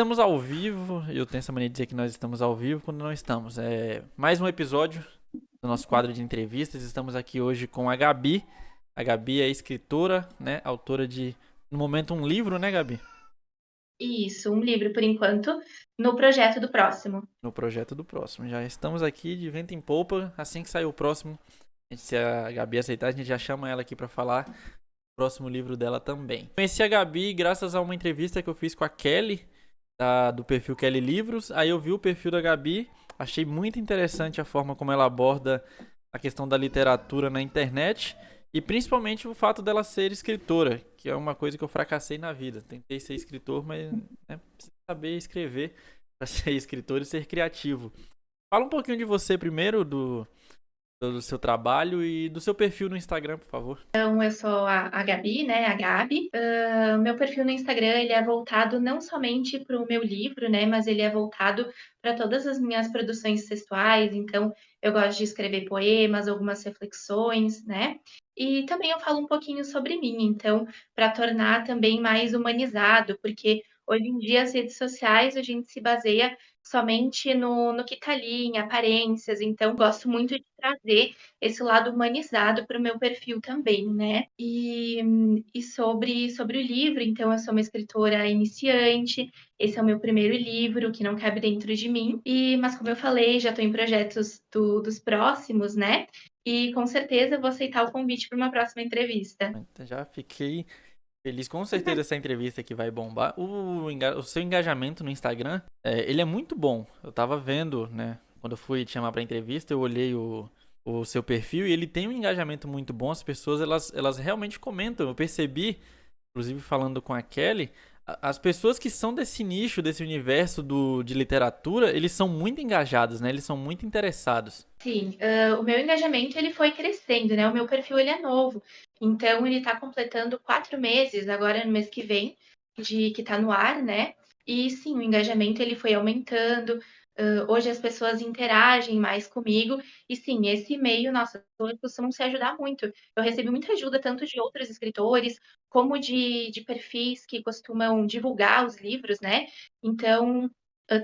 Estamos ao vivo, eu tenho essa mania de dizer que nós estamos ao vivo quando não estamos. É mais um episódio do nosso quadro de entrevistas. Estamos aqui hoje com a Gabi. A Gabi é escritora, né? Autora de, no momento, um livro, né, Gabi? Isso, um livro por enquanto, no projeto do próximo. No projeto do próximo. Já estamos aqui de vento em polpa. Assim que sair o próximo, se a Gabi aceitar, a gente já chama ela aqui para falar do próximo livro dela também. Conheci a Gabi graças a uma entrevista que eu fiz com a Kelly, do perfil Kelly Livros. Aí eu vi o perfil da Gabi, achei muito interessante a forma como ela aborda a questão da literatura na internet e principalmente o fato dela ser escritora, que é uma coisa que eu fracassei na vida. Tentei ser escritor, mas precisa saber escrever para ser escritor e ser criativo. Fala um pouquinho de você primeiro, do seu trabalho e do seu perfil no Instagram, por favor. Então, eu sou a Gabi, né, a Gabi. Meu perfil no Instagram, ele é voltado não somente para o meu livro, né, mas ele é voltado para todas as minhas produções textuais. Então, eu gosto de escrever poemas, algumas reflexões, né, e também eu falo um pouquinho sobre mim, então, para tornar também mais humanizado, porque hoje em dia as redes sociais a gente se baseia somente no que está ali, em aparências, então gosto muito de trazer esse lado humanizado para o meu perfil também, né. E sobre o livro, então eu sou uma escritora iniciante, esse é o meu primeiro livro, que não cabe dentro de mim, mas como eu falei, já estou em projetos dos próximos, né, e com certeza vou aceitar o convite para uma próxima entrevista. Então, já fiquei feliz, com certeza essa entrevista aqui vai bombar. O seu engajamento no Instagram, ele é muito bom. Eu tava vendo, né? Quando eu fui te chamar pra entrevista, eu olhei o seu perfil e ele tem um engajamento muito bom. As pessoas, elas realmente comentam. Eu percebi, inclusive falando com a Kelly, as pessoas que são desse nicho, desse universo de literatura, eles são muito engajados, né? Eles são muito interessados. Sim, o meu engajamento ele foi crescendo, né, o meu perfil ele é novo, então ele está completando 4 meses agora no mês que vem, de que está no ar, né, e sim, o engajamento ele foi aumentando, hoje as pessoas interagem mais comigo, e sim, esse e-mail, nossa, as pessoas costumam se ajudar muito. Eu recebi muita ajuda tanto de outros escritores, como de perfis que costumam divulgar os livros, né, então,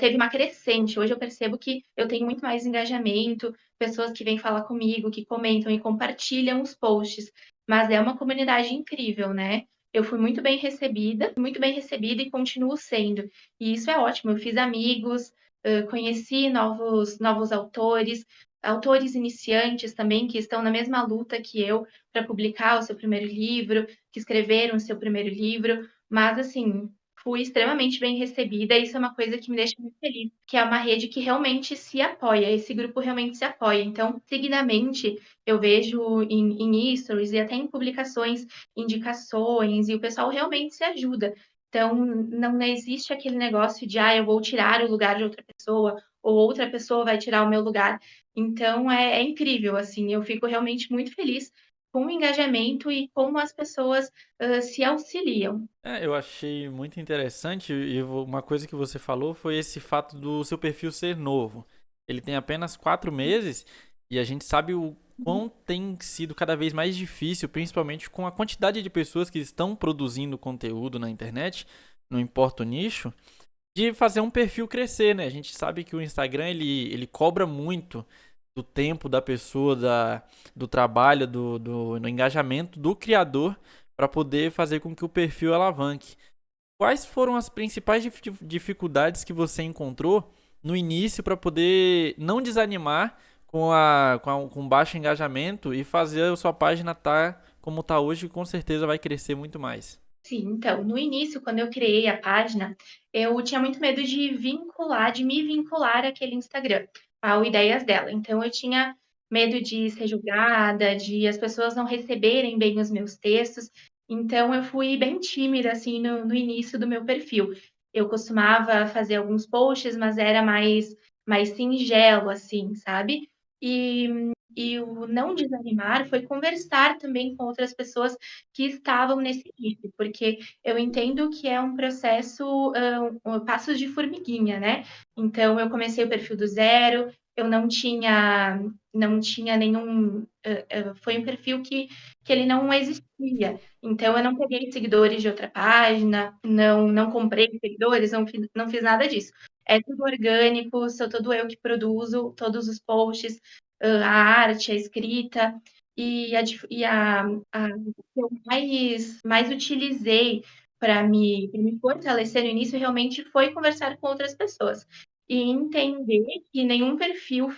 teve uma crescente, hoje eu percebo que eu tenho muito mais engajamento, pessoas que vêm falar comigo, que comentam e compartilham os posts, mas é uma comunidade incrível, né. Eu fui muito bem recebida e continuo sendo. E isso é ótimo, eu fiz amigos, conheci novos autores iniciantes também que estão na mesma luta que eu para publicar o seu primeiro livro, que escreveram o seu primeiro livro, mas assim, fui extremamente bem recebida, e isso é uma coisa que me deixa muito feliz, que é uma rede que realmente se apoia, esse grupo realmente se apoia. Então, seguidamente, eu vejo em stories e até em publicações, indicações, e o pessoal realmente se ajuda. Então, não existe aquele negócio de: "Ah, eu vou tirar o lugar de outra pessoa, ou outra pessoa vai tirar o meu lugar". Então é incrível, assim, eu fico realmente muito feliz com o engajamento e como as pessoas, se auxiliam. Eu achei muito interessante e uma coisa que você falou foi esse fato do seu perfil ser novo. Ele tem apenas 4 meses e a gente sabe o quão tem sido cada vez mais difícil, principalmente com a quantidade de pessoas que estão produzindo conteúdo na internet, não importa o nicho, de fazer um perfil crescer, né? A gente sabe que o Instagram ele cobra muito do tempo da pessoa, do trabalho, do engajamento do criador para poder fazer com que o perfil alavanque. Quais foram as principais dificuldades que você encontrou no início para poder não desanimar com baixo engajamento e fazer a sua página estar como está hoje, que com certeza vai crescer muito mais? Sim, então, no início, quando eu criei a página, eu tinha muito medo de me vincular àquele Instagram, ao ideias dela. Então eu tinha medo de ser julgada, de as pessoas não receberem bem os meus textos, então eu fui bem tímida, assim, no início do meu perfil. Eu costumava fazer alguns posts, mas era mais singelo, assim, sabe. E o não desanimar foi conversar também com outras pessoas que estavam nesse nicho, porque eu entendo que é um processo, passos de formiguinha, né. Então eu comecei o perfil do zero, eu não tinha nenhum. Foi um perfil que ele não existia. Então, eu não peguei seguidores de outra página, não comprei seguidores, não fiz nada disso. É tudo orgânico, sou tudo eu que produzo todos os posts, a arte, a escrita. E o que eu mais utilizei para me fortalecer no início realmente foi conversar com outras pessoas e entender que nenhum perfil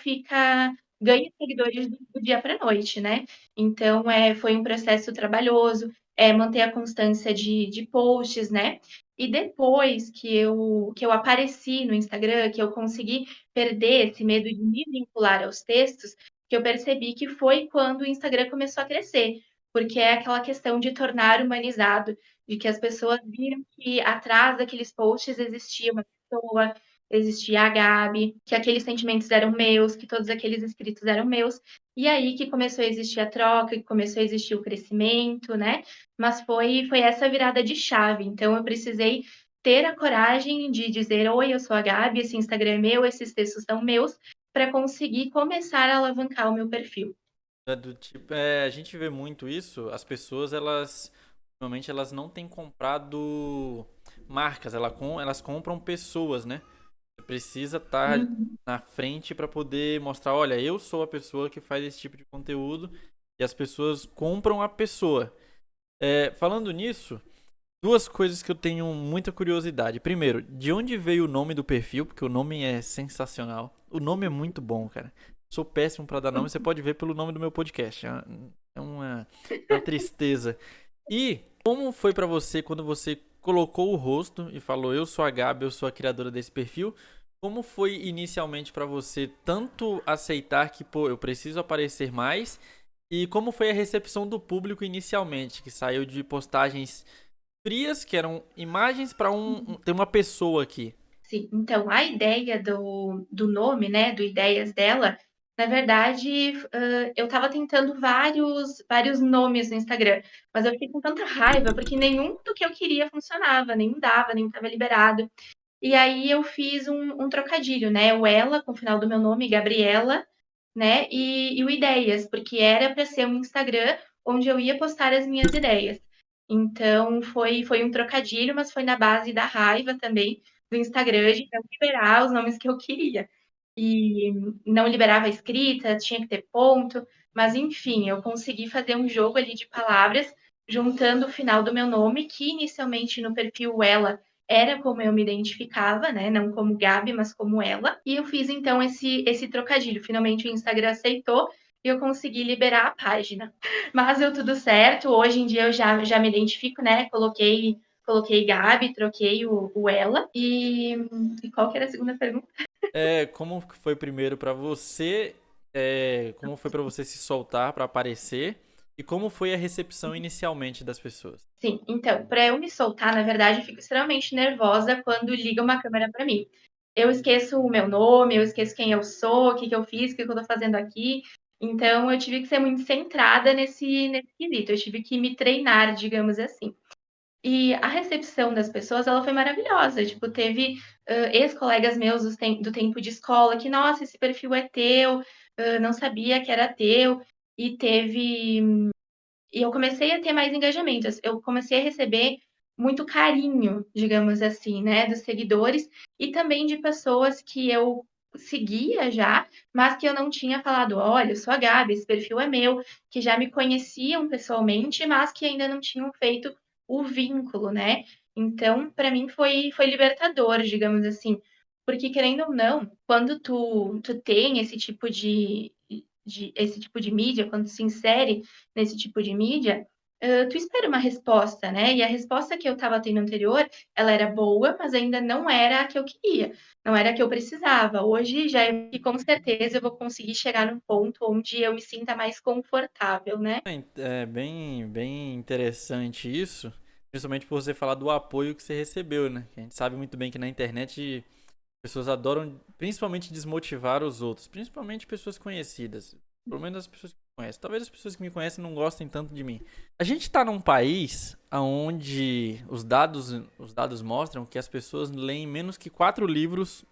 ganha seguidores do dia para a noite, né? Então, foi um processo trabalhoso, manter a constância de posts, né? E depois que eu apareci no Instagram, que eu consegui perder esse medo de me vincular aos textos, que eu percebi que foi quando o Instagram começou a crescer, porque é aquela questão de tornar humanizado, de que as pessoas viram que atrás daqueles posts existia uma pessoa, existia a Gabi, que aqueles sentimentos eram meus, que todos aqueles escritos eram meus. E aí que começou a existir a troca, que começou a existir o crescimento, né? Mas foi essa virada de chave. Então eu precisei ter a coragem de dizer: oi, eu sou a Gabi, esse Instagram é meu, esses textos são meus, para conseguir começar a alavancar o meu perfil. A gente vê muito isso, as pessoas, normalmente elas não têm comprado marcas, elas compram pessoas, né? Você precisa estar Uhum. na frente para poder mostrar, olha, eu sou a pessoa que faz esse tipo de conteúdo e as pessoas compram a pessoa. Falando nisso, duas coisas que eu tenho muita curiosidade. Primeiro, de onde veio o nome do perfil? Porque o nome é sensacional. O nome é muito bom, cara. Sou péssimo pra dar nome, você pode ver pelo nome do meu podcast. É uma tristeza. E como foi pra você quando você colocou o rosto e falou: "Eu sou a Gabi, eu sou a criadora desse perfil"? Como foi inicialmente pra você tanto aceitar que, pô, eu preciso aparecer mais? E como foi a recepção do público inicialmente, que saiu de postagens frias, que eram imagens para ter uma pessoa aqui. Sim, então a ideia do nome, né, do Ideias dela, na verdade, eu estava tentando vários nomes no Instagram, mas eu fiquei com tanta raiva, porque nenhum do que eu queria funcionava, nenhum dava, nenhum estava liberado. E aí eu fiz um trocadilho, né, o ela com o final do meu nome, Gabriela, né, e o Ideias, porque era para ser um Instagram onde eu ia postar as minhas ideias. Então foi um trocadilho, mas foi na base da raiva também do Instagram de não liberar os nomes que eu queria. E não liberava a escrita, tinha que ter ponto, mas enfim, eu consegui fazer um jogo ali de palavras, juntando o final do meu nome, que inicialmente no perfil ela era como eu me identificava, né? Não como Gabi, mas como ela. E eu fiz então esse trocadilho. Finalmente o Instagram aceitou e eu consegui liberar a página. Mas deu tudo certo. Hoje em dia eu já me identifico, né? Coloquei Gabi, troquei o ela. E qual que era a segunda pergunta? Como que foi primeiro para você? Como foi para você se soltar para aparecer? E como foi a recepção inicialmente das pessoas? Sim, então, para eu me soltar, na verdade, eu fico extremamente nervosa quando liga uma câmera para mim. Eu esqueço o meu nome, eu esqueço quem eu sou, o que eu fiz, o que eu tô fazendo aqui. Então, eu tive que ser muito centrada nesse quesito. Eu tive que me treinar, digamos assim. E a recepção das pessoas, ela foi maravilhosa. Tipo, teve ex-colegas meus do tempo de escola que, nossa, esse perfil é teu, não sabia que era teu. E teve e eu comecei a ter mais engajamento, eu comecei a receber muito carinho, digamos assim, né, dos seguidores e também de pessoas que eu seguia já, mas que eu não tinha falado: "Olha, eu sou a Gabi, esse perfil é meu", que já me conheciam pessoalmente, mas que ainda não tinham feito o vínculo, né. Então, para mim foi libertador, digamos assim, porque querendo ou não, quando tu tem esse tipo de mídia, quando se insere nesse tipo de mídia, tu espera uma resposta, né? E a resposta que eu estava tendo anterior, ela era boa, mas ainda não era a que eu queria, não era a que eu precisava. Hoje já é que com certeza eu vou conseguir chegar num ponto onde eu me sinta mais confortável, né? É bem interessante isso, principalmente por você falar do apoio que você recebeu, né? A gente sabe muito bem que na internet pessoas adoram principalmente desmotivar os outros, principalmente pessoas conhecidas. Pelo menos as pessoas que me conhecem. Talvez as pessoas que me conhecem não gostem tanto de mim. A gente tá num país onde os dados mostram que as pessoas leem menos que 4 livros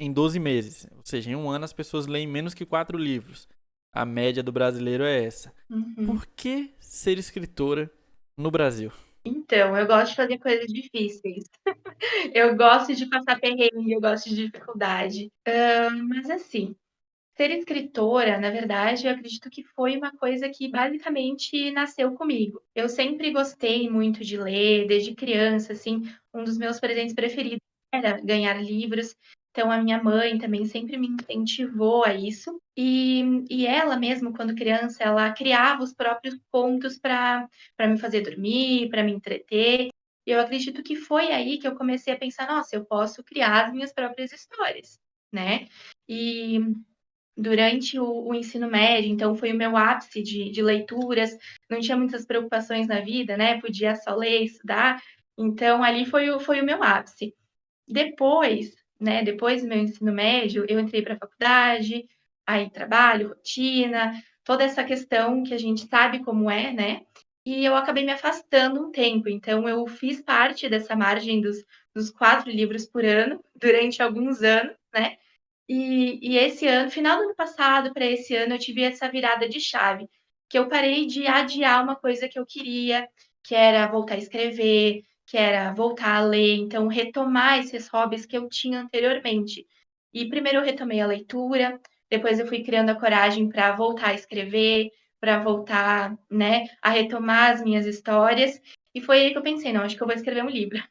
em 12 meses. Ou seja, em um ano as pessoas leem menos que 4 livros. A média do brasileiro é essa. Uhum. Por que ser escritora no Brasil? Então, eu gosto de fazer coisas difíceis. Eu gosto de passar perrengue, eu gosto de dificuldade. Mas assim, ser escritora, na verdade, eu acredito que foi uma coisa que basicamente nasceu comigo. Eu sempre gostei muito de ler, desde criança, assim, um dos meus presentes preferidos era ganhar livros. Então, a minha mãe também sempre me incentivou a isso. E ela mesmo, quando criança, ela criava os próprios contos para me fazer dormir, para me entreter. E eu acredito que foi aí que eu comecei a pensar, nossa, eu posso criar as minhas próprias histórias, né? E durante o ensino médio, então foi o meu ápice de leituras, não tinha muitas preocupações na vida, né? Podia só ler, estudar. Então, ali foi o meu ápice. Depois, né, depois do meu ensino médio, eu entrei para a faculdade, aí trabalho, rotina, toda essa questão que a gente sabe como é, né? E eu acabei me afastando um tempo. Então, eu fiz parte dessa margem dos 4 livros por ano durante alguns anos, né? E esse ano, final do ano passado para esse ano, eu tive essa virada de chave, que eu parei de adiar uma coisa que eu queria, que era voltar a escrever, que era voltar a ler, então retomar esses hobbies que eu tinha anteriormente. E primeiro eu retomei a leitura, depois eu fui criando a coragem para voltar a escrever, para voltar, né, a retomar as minhas histórias. E foi aí que eu pensei, não, acho que eu vou escrever um livro.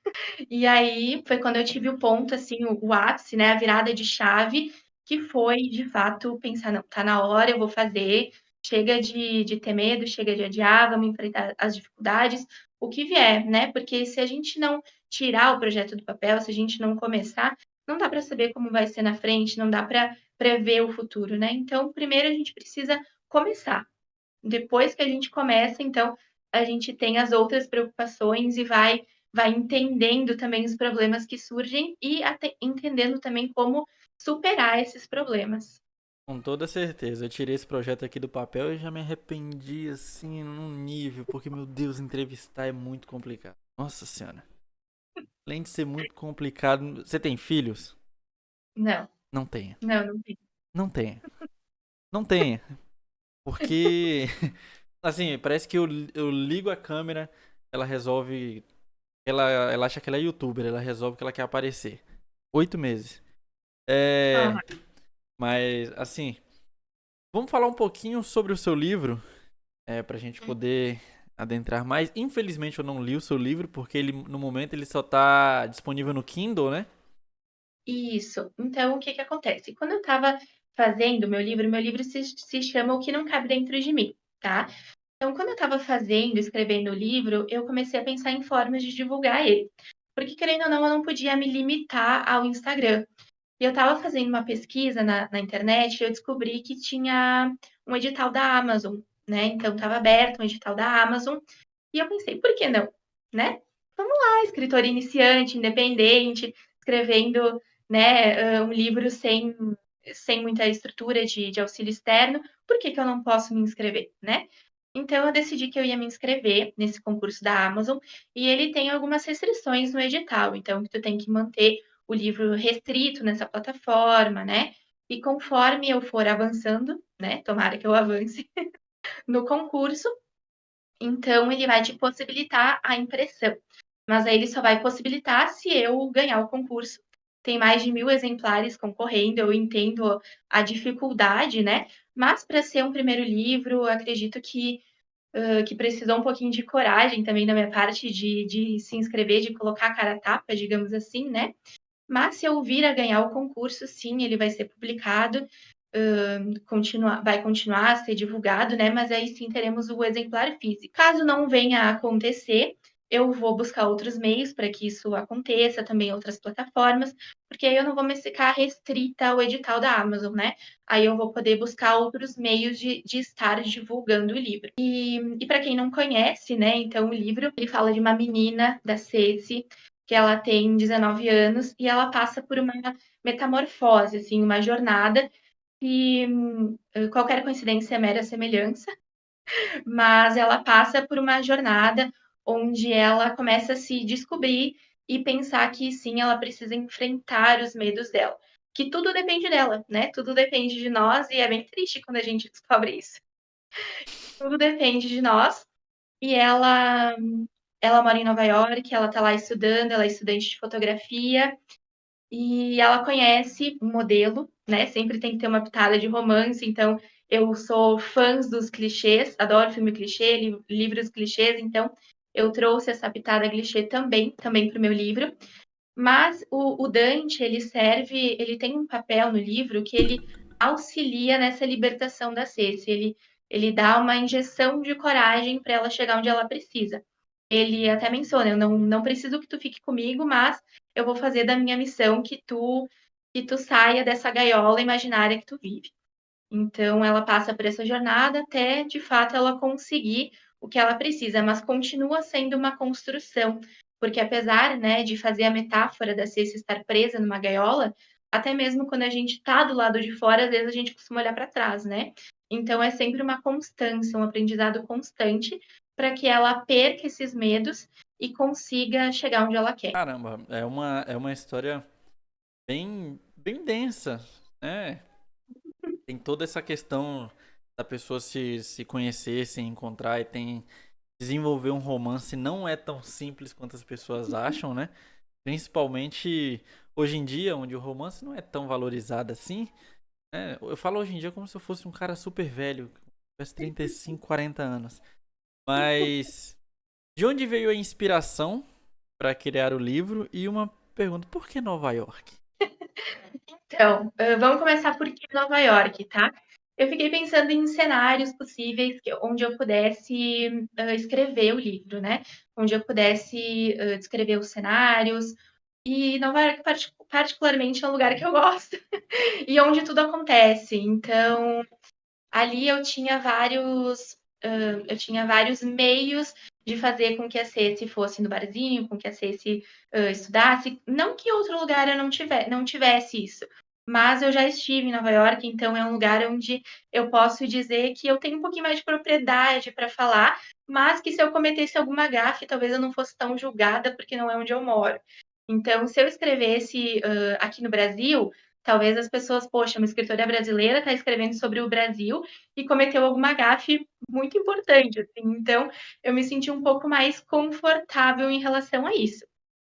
E aí foi quando eu tive o ponto, assim, o ápice, né, a virada de chave, que foi, de fato, pensar: "Não, tá na hora, eu vou fazer, chega de ter medo, chega de adiar, vamos enfrentar as dificuldades, o que vier", né, porque se a gente não tirar o projeto do papel, se a gente não começar, não dá para saber como vai ser na frente, não dá para prever o futuro, né. Então, primeiro a gente precisa começar. Depois que a gente começa, então, a gente tem as outras preocupações e vai entendendo também os problemas que surgem e até entendendo também como superar esses problemas. Com toda certeza. Eu tirei esse projeto aqui do papel e já me arrependi assim num nível, porque meu Deus, entrevistar é muito complicado. Nossa senhora. Além de ser muito complicado, você tem filhos? Não, Não tenha. não, não tem. Não tenha. Não tenha. Porque assim, parece que eu ligo a câmera, ela resolve, ela acha que ela é youtuber, ela resolve que ela quer aparecer. 8 meses. É, Aham. mas assim, vamos falar um pouquinho sobre o seu livro, pra gente poder adentrar mais. Infelizmente eu não li o seu livro, porque ele, no momento, ele só tá disponível no Kindle, né? Isso. Então, o que que acontece? Quando eu estava fazendo meu livro se chama O que não cabe dentro de mim, tá? Então, quando eu estava fazendo, escrevendo o livro, eu comecei a pensar em formas de divulgar ele. Porque, querendo ou não, eu não podia me limitar ao Instagram. E eu estava fazendo uma pesquisa na internet e eu descobri que tinha um edital da Amazon, né? Então, estava aberto um edital da Amazon. E eu pensei, por que não? Né? Vamos lá, escritora iniciante, independente, escrevendo, né, um livro sem muita estrutura de auxílio externo, por que que eu não posso me inscrever, né? Então eu decidi que eu ia me inscrever nesse concurso da Amazon e ele tem algumas restrições no edital, então que tu tem que manter o livro restrito nessa plataforma, né? E conforme eu for avançando, né, tomara que eu avance no concurso, então ele vai te possibilitar a impressão. Mas aí ele só vai possibilitar se eu ganhar o concurso. Tem mais de 1.000 exemplares concorrendo, eu entendo a dificuldade, né? Mas para ser um primeiro livro, acredito que precisou um pouquinho de coragem também da minha parte de se inscrever, de colocar a cara a tapa, digamos assim, né? Mas se eu vir a ganhar o concurso, sim, ele vai ser publicado, vai continuar a ser divulgado, né? Mas aí sim teremos o exemplar físico. Caso não venha a acontecer, eu vou buscar outros meios para que isso aconteça, também outras plataformas, porque aí eu não vou me ficar restrita ao edital da Amazon, né? Aí eu vou poder buscar outros meios de estar divulgando o livro. E para quem não conhece, né? Então o livro ele fala de uma menina da Ceci que ela tem 19 anos e ela passa por uma metamorfose, assim, uma jornada e qualquer coincidência é mera semelhança, mas ela passa por uma jornada onde ela começa a se descobrir e pensar que sim, ela precisa enfrentar os medos dela. que tudo depende dela, né? Tudo depende de nós e é bem triste quando a gente descobre isso. Tudo depende de nós e ela mora em Nova York, ela tá lá estudando, ela é estudante de fotografia e ela conhece um modelo, né? Sempre tem que ter uma pitada de romance, então eu sou fã dos clichês, adoro filme clichê, livros clichês, então eu trouxe essa pitada clichê também para o meu livro. Mas o Dante, ele tem um papel no livro que ele auxilia nessa libertação da Cersei. Ele dá uma injeção de coragem para ela chegar onde ela precisa. Ele até menciona, eu não preciso que tu fique comigo, mas eu vou fazer da minha missão que tu saia dessa gaiola imaginária que tu vive. Então, ela passa por essa jornada até, de fato, ela conseguir o que ela precisa, mas continua sendo uma construção, porque apesar, né, de fazer a metáfora da Ceci estar presa numa gaiola, até mesmo quando a gente está do lado de fora, às vezes a gente costuma olhar para trás, né? Então, é sempre uma constância, um aprendizado constante para que ela perca esses medos e consiga chegar onde ela quer. Caramba, é uma história bem densa, né? Tem toda essa questão da pessoa se conhecer, se encontrar e tem desenvolver um romance não é tão simples quanto as pessoas acham, né? Principalmente hoje em dia, onde o romance não é tão valorizado assim. Né? Eu falo hoje em dia como se eu fosse um cara super velho, com tivesse 35, 40 anos. Mas de onde veio a inspiração para criar o livro? E uma pergunta, por que Nova York? Então, vamos começar por que Nova York, tá? Eu fiquei pensando em cenários possíveis onde eu pudesse escrever o livro, né? Onde eu pudesse descrever os cenários. E Nova York, particularmente, é um lugar que eu gosto e onde tudo acontece. Então, ali eu tinha vários meios de fazer com que a Ceci fosse no barzinho, com que a Ceci estudasse. Não que em outro lugar eu não tivesse isso, mas eu já estive em Nova York, então é um lugar onde eu posso dizer que eu tenho um pouquinho mais de propriedade para falar, mas que se eu cometesse alguma gafe, talvez eu não fosse tão julgada, porque não é onde eu moro. Então, se eu escrevesse aqui no Brasil, talvez as pessoas, poxa, uma escritora brasileira está escrevendo sobre o Brasil e cometeu alguma gafe muito importante, assim. Então, eu me senti um pouco mais confortável em relação a isso.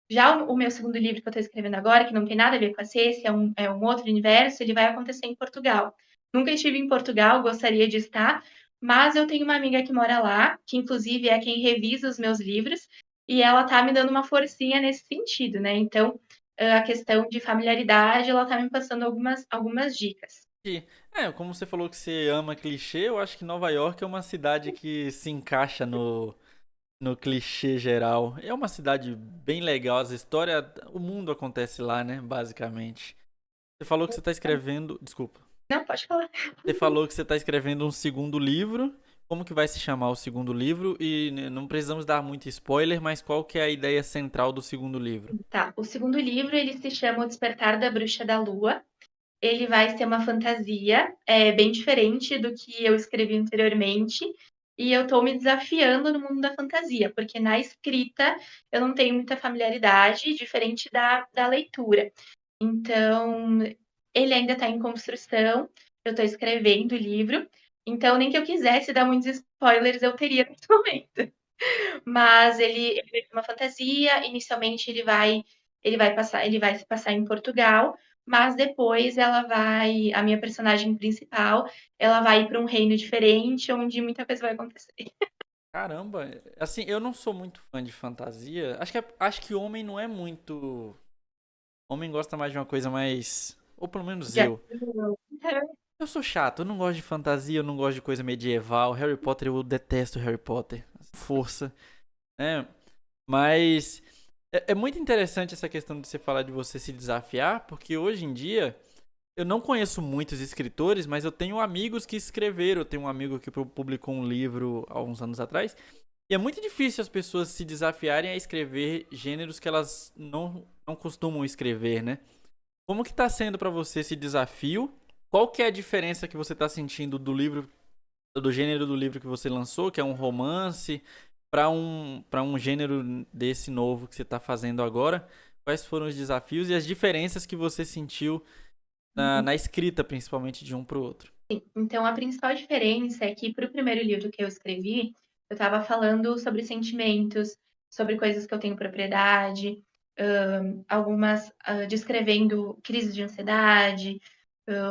Já o meu segundo livro que eu estou escrevendo agora, que não tem nada a ver com a Ceci, é um outro universo, ele vai acontecer em Portugal. Nunca estive em Portugal, gostaria de estar, mas eu tenho uma amiga que mora lá, que inclusive é quem revisa os meus livros, e ela tá me dando uma forcinha nesse sentido, né? Então, a questão de familiaridade, ela tá me passando algumas dicas. Como você falou que você ama clichê, eu acho que Nova York é uma cidade que se encaixa no clichê geral. É uma cidade bem legal, as histórias, o mundo acontece lá, né, basicamente. Você falou que você tá escrevendo, desculpa. Não, pode falar. Você falou que você tá escrevendo um segundo livro. Como que vai se chamar o segundo livro? E não precisamos dar muito spoiler, mas qual que é a ideia central do segundo livro? Tá, o segundo livro, ele se chama O Despertar da Bruxa da Lua. Ele vai ser uma fantasia, bem diferente do que eu escrevi anteriormente. E eu estou me desafiando no mundo da fantasia, porque na escrita eu não tenho muita familiaridade, diferente da leitura. Então, ele ainda está em construção, eu estou escrevendo o livro, então nem que eu quisesse dar muitos spoilers eu teria nesse momento. Mas ele vai ser uma fantasia, inicialmente ele vai se passar em Portugal, mas depois a minha personagem principal, ela vai ir para um reino diferente, onde muita coisa vai acontecer. Caramba, assim, eu não sou muito fã de fantasia. Acho que homem não é muito. Homem gosta mais de uma coisa mais. Ou pelo menos Já eu. Eu sou chato, eu não gosto de fantasia, eu não gosto de coisa medieval. Harry Potter, eu detesto Harry Potter. Força, né? Mas é muito interessante essa questão de você falar de você se desafiar, porque hoje em dia eu não conheço muitos escritores, mas eu tenho amigos que escreveram. Eu tenho um amigo que publicou um livro há uns anos atrás. E é muito difícil as pessoas se desafiarem a escrever gêneros que elas não costumam escrever, né? Como que tá sendo pra você esse desafio? Qual que é a diferença que você tá sentindo do gênero do livro que você lançou, que é um romance, para um gênero desse novo que você tá fazendo agora? Quais foram os desafios e as diferenças que você sentiu na escrita, principalmente, de um pro outro. Então, a principal diferença é que para o primeiro livro que eu escrevi, eu estava falando sobre sentimentos, sobre coisas que eu tenho propriedade, algumas descrevendo crises de ansiedade,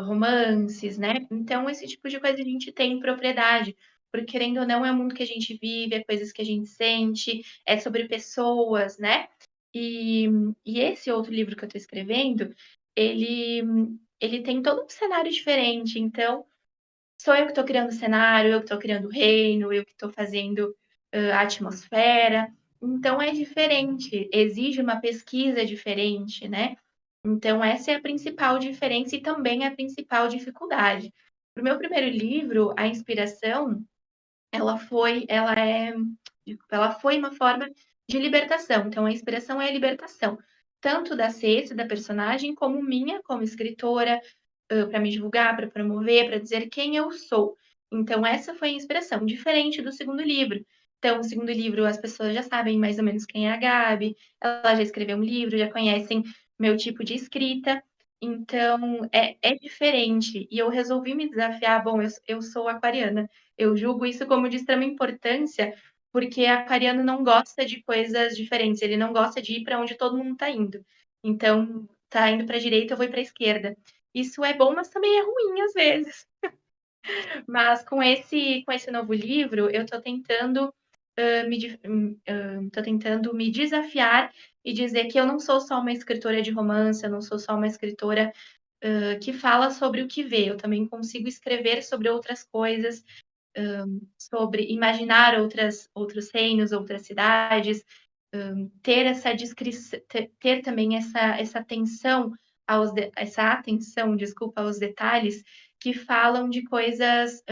romances, né? Então, esse tipo de coisa a gente tem propriedade, porque querendo ou não, é o mundo que a gente vive, é coisas que a gente sente, é sobre pessoas, né? E, e esse outro livro que eu estou escrevendo, ele, ele tem todo um cenário diferente, então sou eu que estou criando o cenário, eu que estou criando o reino, eu que estou fazendo a atmosfera. Então é diferente, exige uma pesquisa diferente, né? Então essa é a principal diferença e também a principal dificuldade. Para o meu primeiro livro, a inspiração, ela foi uma forma de libertação. Então a inspiração é a libertação, tanto da Ceci, da personagem, como minha, como escritora, para me divulgar, para promover, para dizer quem eu sou. Então, essa foi a inspiração, diferente do segundo livro. Então, o segundo livro, as pessoas já sabem mais ou menos quem é a Gabi, ela já escreveu um livro, já conhecem meu tipo de escrita. Então, é diferente. E eu resolvi me desafiar. Bom, eu sou aquariana. Eu julgo isso como de extrema importância, porque aquariano não gosta de coisas diferentes. Ele não gosta de ir para onde todo mundo está indo. Então, tá indo para a direita, eu vou para a esquerda. Isso é bom, mas também é ruim às vezes. Mas com esse novo livro, eu estou tentando, tô tentando me desafiar e dizer que eu não sou só uma escritora de romance, eu não sou só uma escritora que fala sobre o que vê, eu também consigo escrever sobre outras coisas, sobre imaginar outros reinos, outras cidades, ter essa descrição, ter também essa atenção essa atenção, desculpa, aos detalhes que falam de coisas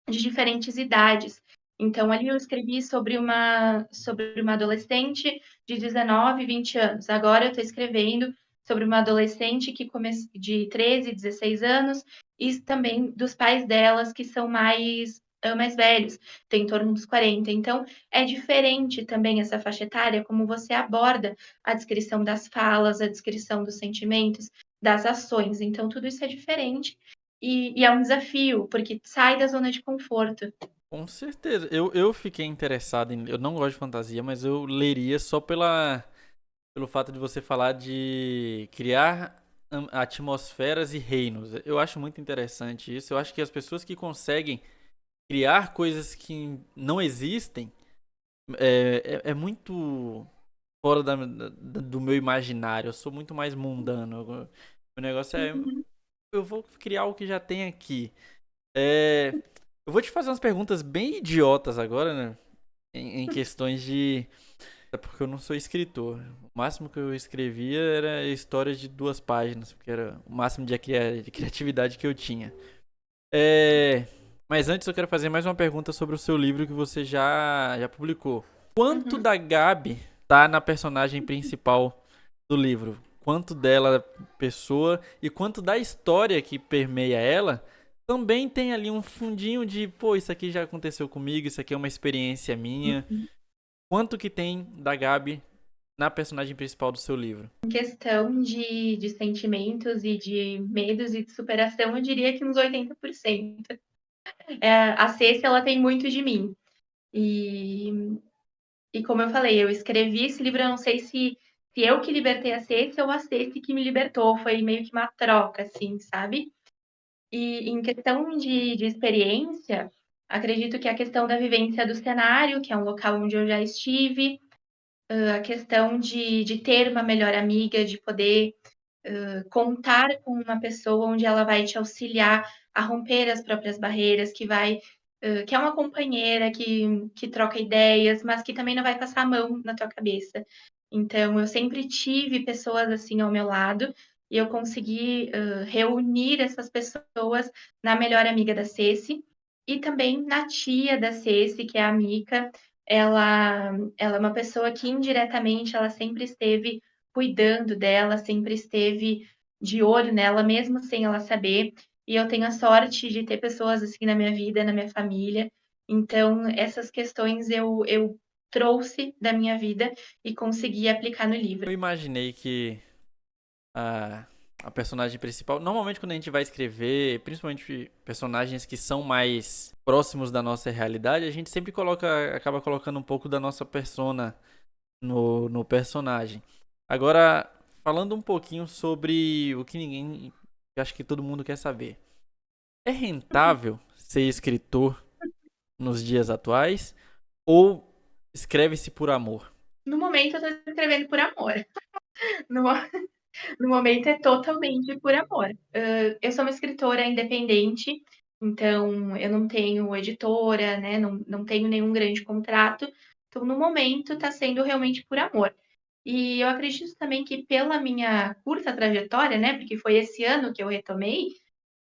de diferentes idades. Então, ali eu escrevi sobre uma adolescente de 19, 20 anos. Agora eu estou escrevendo sobre uma adolescente de 13, 16 anos e também dos pais delas que são mais velhos, tem em torno dos 40. Então, é diferente também essa faixa etária, como você aborda a descrição das falas, a descrição dos sentimentos, das ações. Então, tudo isso é diferente e é um desafio, porque sai da zona de conforto. Com certeza. Eu fiquei interessado em. Eu não gosto de fantasia, mas eu leria só pelo fato de você falar de criar atmosferas e reinos. Eu acho muito interessante isso. Eu acho que as pessoas que conseguem criar coisas que não existem é muito fora do meu imaginário. Eu sou muito mais mundano. O negócio é. Uhum. Eu vou criar o que já tem aqui. É, eu vou te fazer umas perguntas bem idiotas agora, né? Em questões de. É porque eu não sou escritor. O máximo que eu escrevia era histórias de 2 páginas, porque era o máximo de criatividade que eu tinha. É, mas antes eu quero fazer mais uma pergunta sobre o seu livro que você já publicou. Quanto Uhum. da Gabi tá na personagem principal do livro? Quanto dela pessoa e quanto da história que permeia ela também tem ali um fundinho de, pô, isso aqui já aconteceu comigo, isso aqui é uma experiência minha. Quanto que tem da Gabi na personagem principal do seu livro? Em questão de sentimentos e de medos e de superação, eu diria que uns 80%. A Ceci, ela tem muito de mim. E, e como eu falei, eu escrevi esse livro, eu não sei se eu que libertei a Ceci ou a Ceci que me libertou. Foi meio que uma troca, assim, sabe? E em questão de experiência, acredito que a questão da vivência do cenário, que é um local onde eu já estive, a questão de ter uma melhor amiga, de poder contar com uma pessoa onde ela vai te auxiliar a romper as próprias barreiras, que é uma companheira que troca ideias, mas que também não vai passar a mão na tua cabeça. Então, eu sempre tive pessoas assim ao meu lado e eu consegui reunir essas pessoas na melhor amiga da Ceci e também na tia da Ceci, que é a Mica. Ela é uma pessoa que indiretamente ela sempre esteve cuidando dela, sempre esteve de olho nela, mesmo sem ela saber. E eu tenho a sorte de ter pessoas assim na minha vida, na minha família. Então, essas questões eu trouxe da minha vida e consegui aplicar no livro. Eu imaginei que a personagem principal. Normalmente quando a gente vai escrever, principalmente personagens que são mais próximos da nossa realidade, a gente sempre acaba colocando um pouco da nossa persona no personagem. Agora, falando um pouquinho sobre o que ninguém, eu acho que todo mundo quer saber. É rentável ser escritor nos dias atuais ou escreve-se por amor? No momento, eu tô escrevendo por amor. No, no momento, é totalmente por amor. Eu sou uma escritora independente, então eu não tenho editora, né? Não tenho nenhum grande contrato. Então, no momento, está sendo realmente por amor. E eu acredito também que pela minha curta trajetória, né? Porque foi esse ano que eu retomei,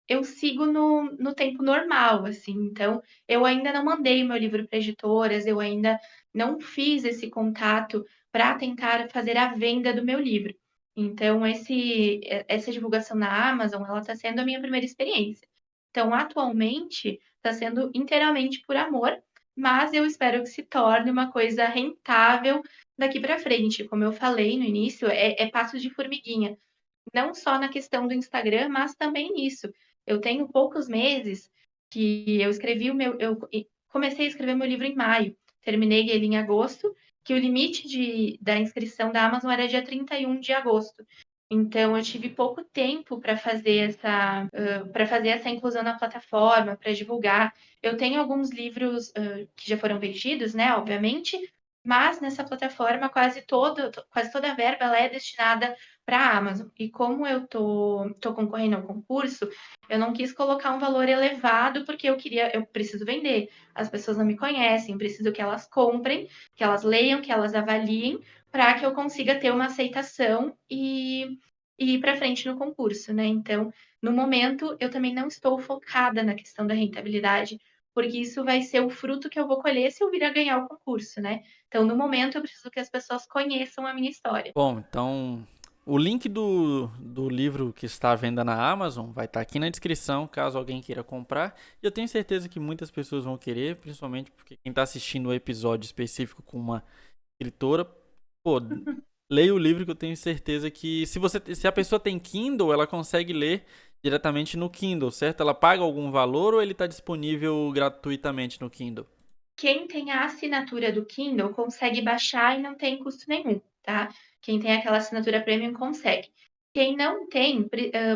eu sigo no tempo normal, assim. Então, eu ainda não mandei o meu livro para editoras, eu ainda não fiz esse contato para tentar fazer a venda do meu livro. Então, essa divulgação na Amazon, ela está sendo a minha primeira experiência. Então, atualmente, está sendo inteiramente por amor, mas eu espero que se torne uma coisa rentável daqui para frente. Como eu falei no início, é passo de formiguinha, não só na questão do Instagram, mas também nisso. Eu tenho poucos meses que eu escrevi o meu. Eu comecei a escrever meu livro em maio, terminei ele em agosto, que o limite da inscrição da Amazon era dia 31 de agosto. Então, eu tive pouco tempo para fazer essa inclusão na plataforma, para divulgar. Eu tenho alguns livros que já foram vendidos, né, obviamente, mas nessa plataforma quase toda a verba ela é destinada para a Amazon. E como eu tô concorrendo ao concurso, eu não quis colocar um valor elevado porque eu preciso vender. As pessoas não me conhecem, preciso que elas comprem, que elas leiam, que elas avaliem, para que eu consiga ter uma aceitação e ir para frente no concurso, né? Então, no momento, eu também não estou focada na questão da rentabilidade, porque isso vai ser o fruto que eu vou colher se eu vir a ganhar o concurso, né? Então, no momento, eu preciso que as pessoas conheçam a minha história. Bom, então o link do livro que está à venda na Amazon vai estar aqui na descrição, caso alguém queira comprar. E eu tenho certeza que muitas pessoas vão querer, principalmente porque quem está assistindo o episódio específico com uma escritora, pô, leia o livro que eu tenho certeza que se a pessoa tem Kindle, ela consegue ler diretamente no Kindle, certo? Ela paga algum valor ou ele está disponível gratuitamente no Kindle? Quem tem a assinatura do Kindle consegue baixar e não tem custo nenhum, tá? Quem tem aquela assinatura premium consegue. Quem não tem,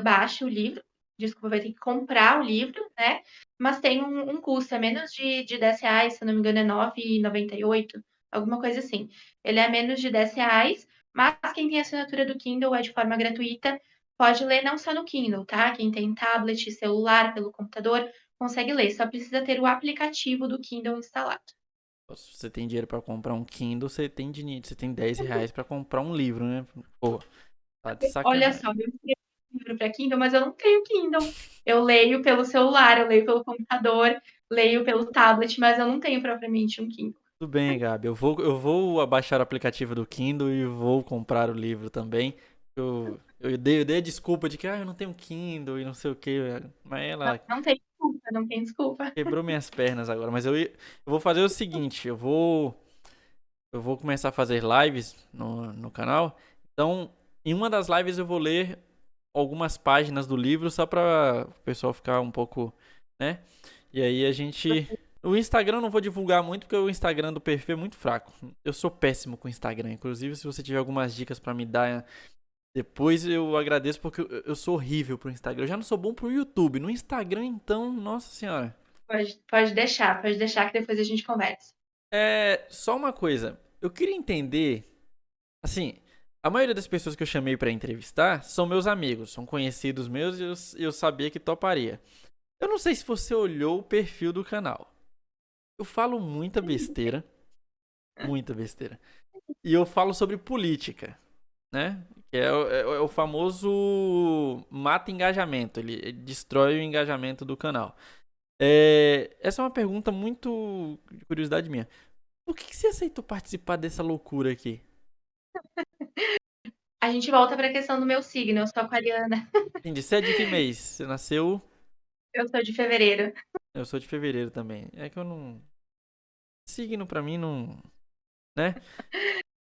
baixa o livro, desculpa, vai ter que comprar o livro, né? Mas tem um custo, é menos de R$ 10, se eu não me engano, é 9,98, alguma coisa assim. Ele é menos de R$ 10, mas quem tem assinatura do Kindle é de forma gratuita, pode ler não só no Kindle, tá? Quem tem tablet, celular, pelo computador, consegue ler, só precisa ter o aplicativo do Kindle instalado. Se você tem dinheiro pra comprar um Kindle, você tem R$ 10 pra comprar um livro, né? Pô, tá de Olha só, sacanagem. eu escrevi um livro para Kindle, mas eu não tenho Kindle. Eu leio pelo celular, eu leio pelo computador, leio pelo tablet, mas eu não tenho propriamente um Kindle. Tudo bem, Gabi. Eu vou abaixar o aplicativo do Kindle e vou comprar o livro também. Eu dei a desculpa de que eu não tenho Kindle e não sei o que, mas Não, ela não tem desculpa, não tem desculpa. quebrou minhas pernas agora. Mas eu vou fazer o seguinte: eu vou começar a fazer lives no canal. Então, em uma das lives eu vou ler algumas páginas do livro só para o pessoal ficar um pouco, né? E aí a gente. O Instagram eu não vou divulgar muito porque o Instagram do perfil é muito fraco. Eu sou péssimo com o Instagram. Inclusive, se você tiver algumas dicas para me dar depois, eu agradeço porque eu sou horrível pro Instagram. Eu já não sou bom pro YouTube. No Instagram, então, nossa senhora. Pode deixar que depois a gente conversa. É só uma coisa. Eu queria entender. Assim, a maioria das pessoas que eu chamei pra entrevistar são meus amigos, são conhecidos meus e eu sabia que toparia. Eu não sei se você olhou o perfil do canal. Eu falo muita besteira. E eu falo sobre política, né? Que é o famoso mata engajamento, ele destrói o engajamento do canal. Essa é uma pergunta muito de curiosidade minha. Por que você aceitou participar dessa loucura aqui? A gente volta para a questão do meu signo, eu sou aquariana, Entendi. Você é de que mês? Você nasceu. eu sou de fevereiro. Eu sou de fevereiro também. É que eu não. Signo pra mim não. Né?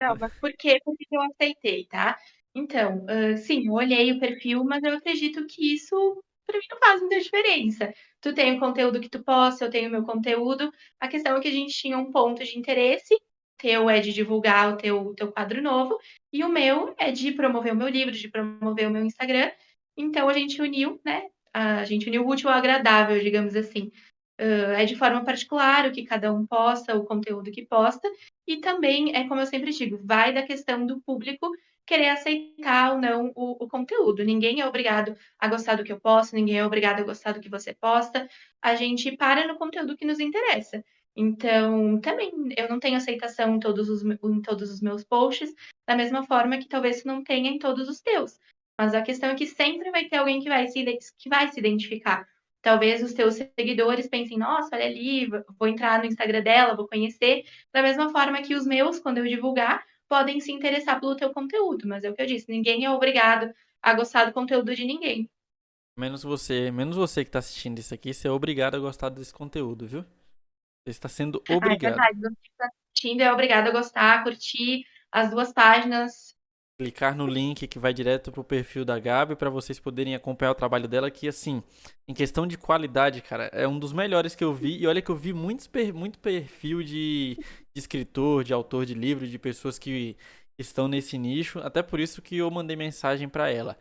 Não, mas por quê? Por que eu aceitei, tá? Então, sim, eu olhei o perfil, mas eu acredito que isso para mim não faz muita diferença. Tu tem o conteúdo que tu posta, eu tenho o meu conteúdo. A questão é que a gente tinha um ponto de interesse. O teu é de divulgar o teu quadro novo, e o meu é de promover o meu livro, de promover o meu Instagram. Então a gente uniu, né? A gente uniu o útil ao agradável, digamos assim. É de forma particular o que cada um posta, o conteúdo que posta, e também é como eu sempre digo, vai da questão do público querer aceitar ou não o conteúdo. Ninguém é obrigado a gostar do que eu posto, ninguém é obrigado a gostar do que você posta. A gente para no conteúdo que nos interessa. Então, também eu não tenho aceitação em todos os meus posts, da mesma forma que talvez não tenha em todos os teus. Mas a questão é que sempre vai ter alguém que vai se identificar. Talvez os teus seguidores pensem, nossa, olha ali, vou entrar no Instagram dela, vou conhecer. Da mesma forma que os meus, quando eu divulgar, podem se interessar pelo teu conteúdo, mas é o que eu disse, ninguém é obrigado a gostar do conteúdo de ninguém. Menos você que tá assistindo isso aqui, você é obrigado a gostar desse conteúdo, viu? Você está sendo Ah, é obrigado. verdade, você que está assistindo é obrigado a gostar, curtir as 2 páginas. Clicar no link que vai direto pro perfil da Gabi para vocês poderem acompanhar o trabalho dela, que assim, em questão de qualidade, cara, é um dos melhores que eu vi. E olha que eu vi muito perfil de escritor, de autor de livro, de pessoas que estão nesse nicho. Até por isso que eu mandei mensagem para ela.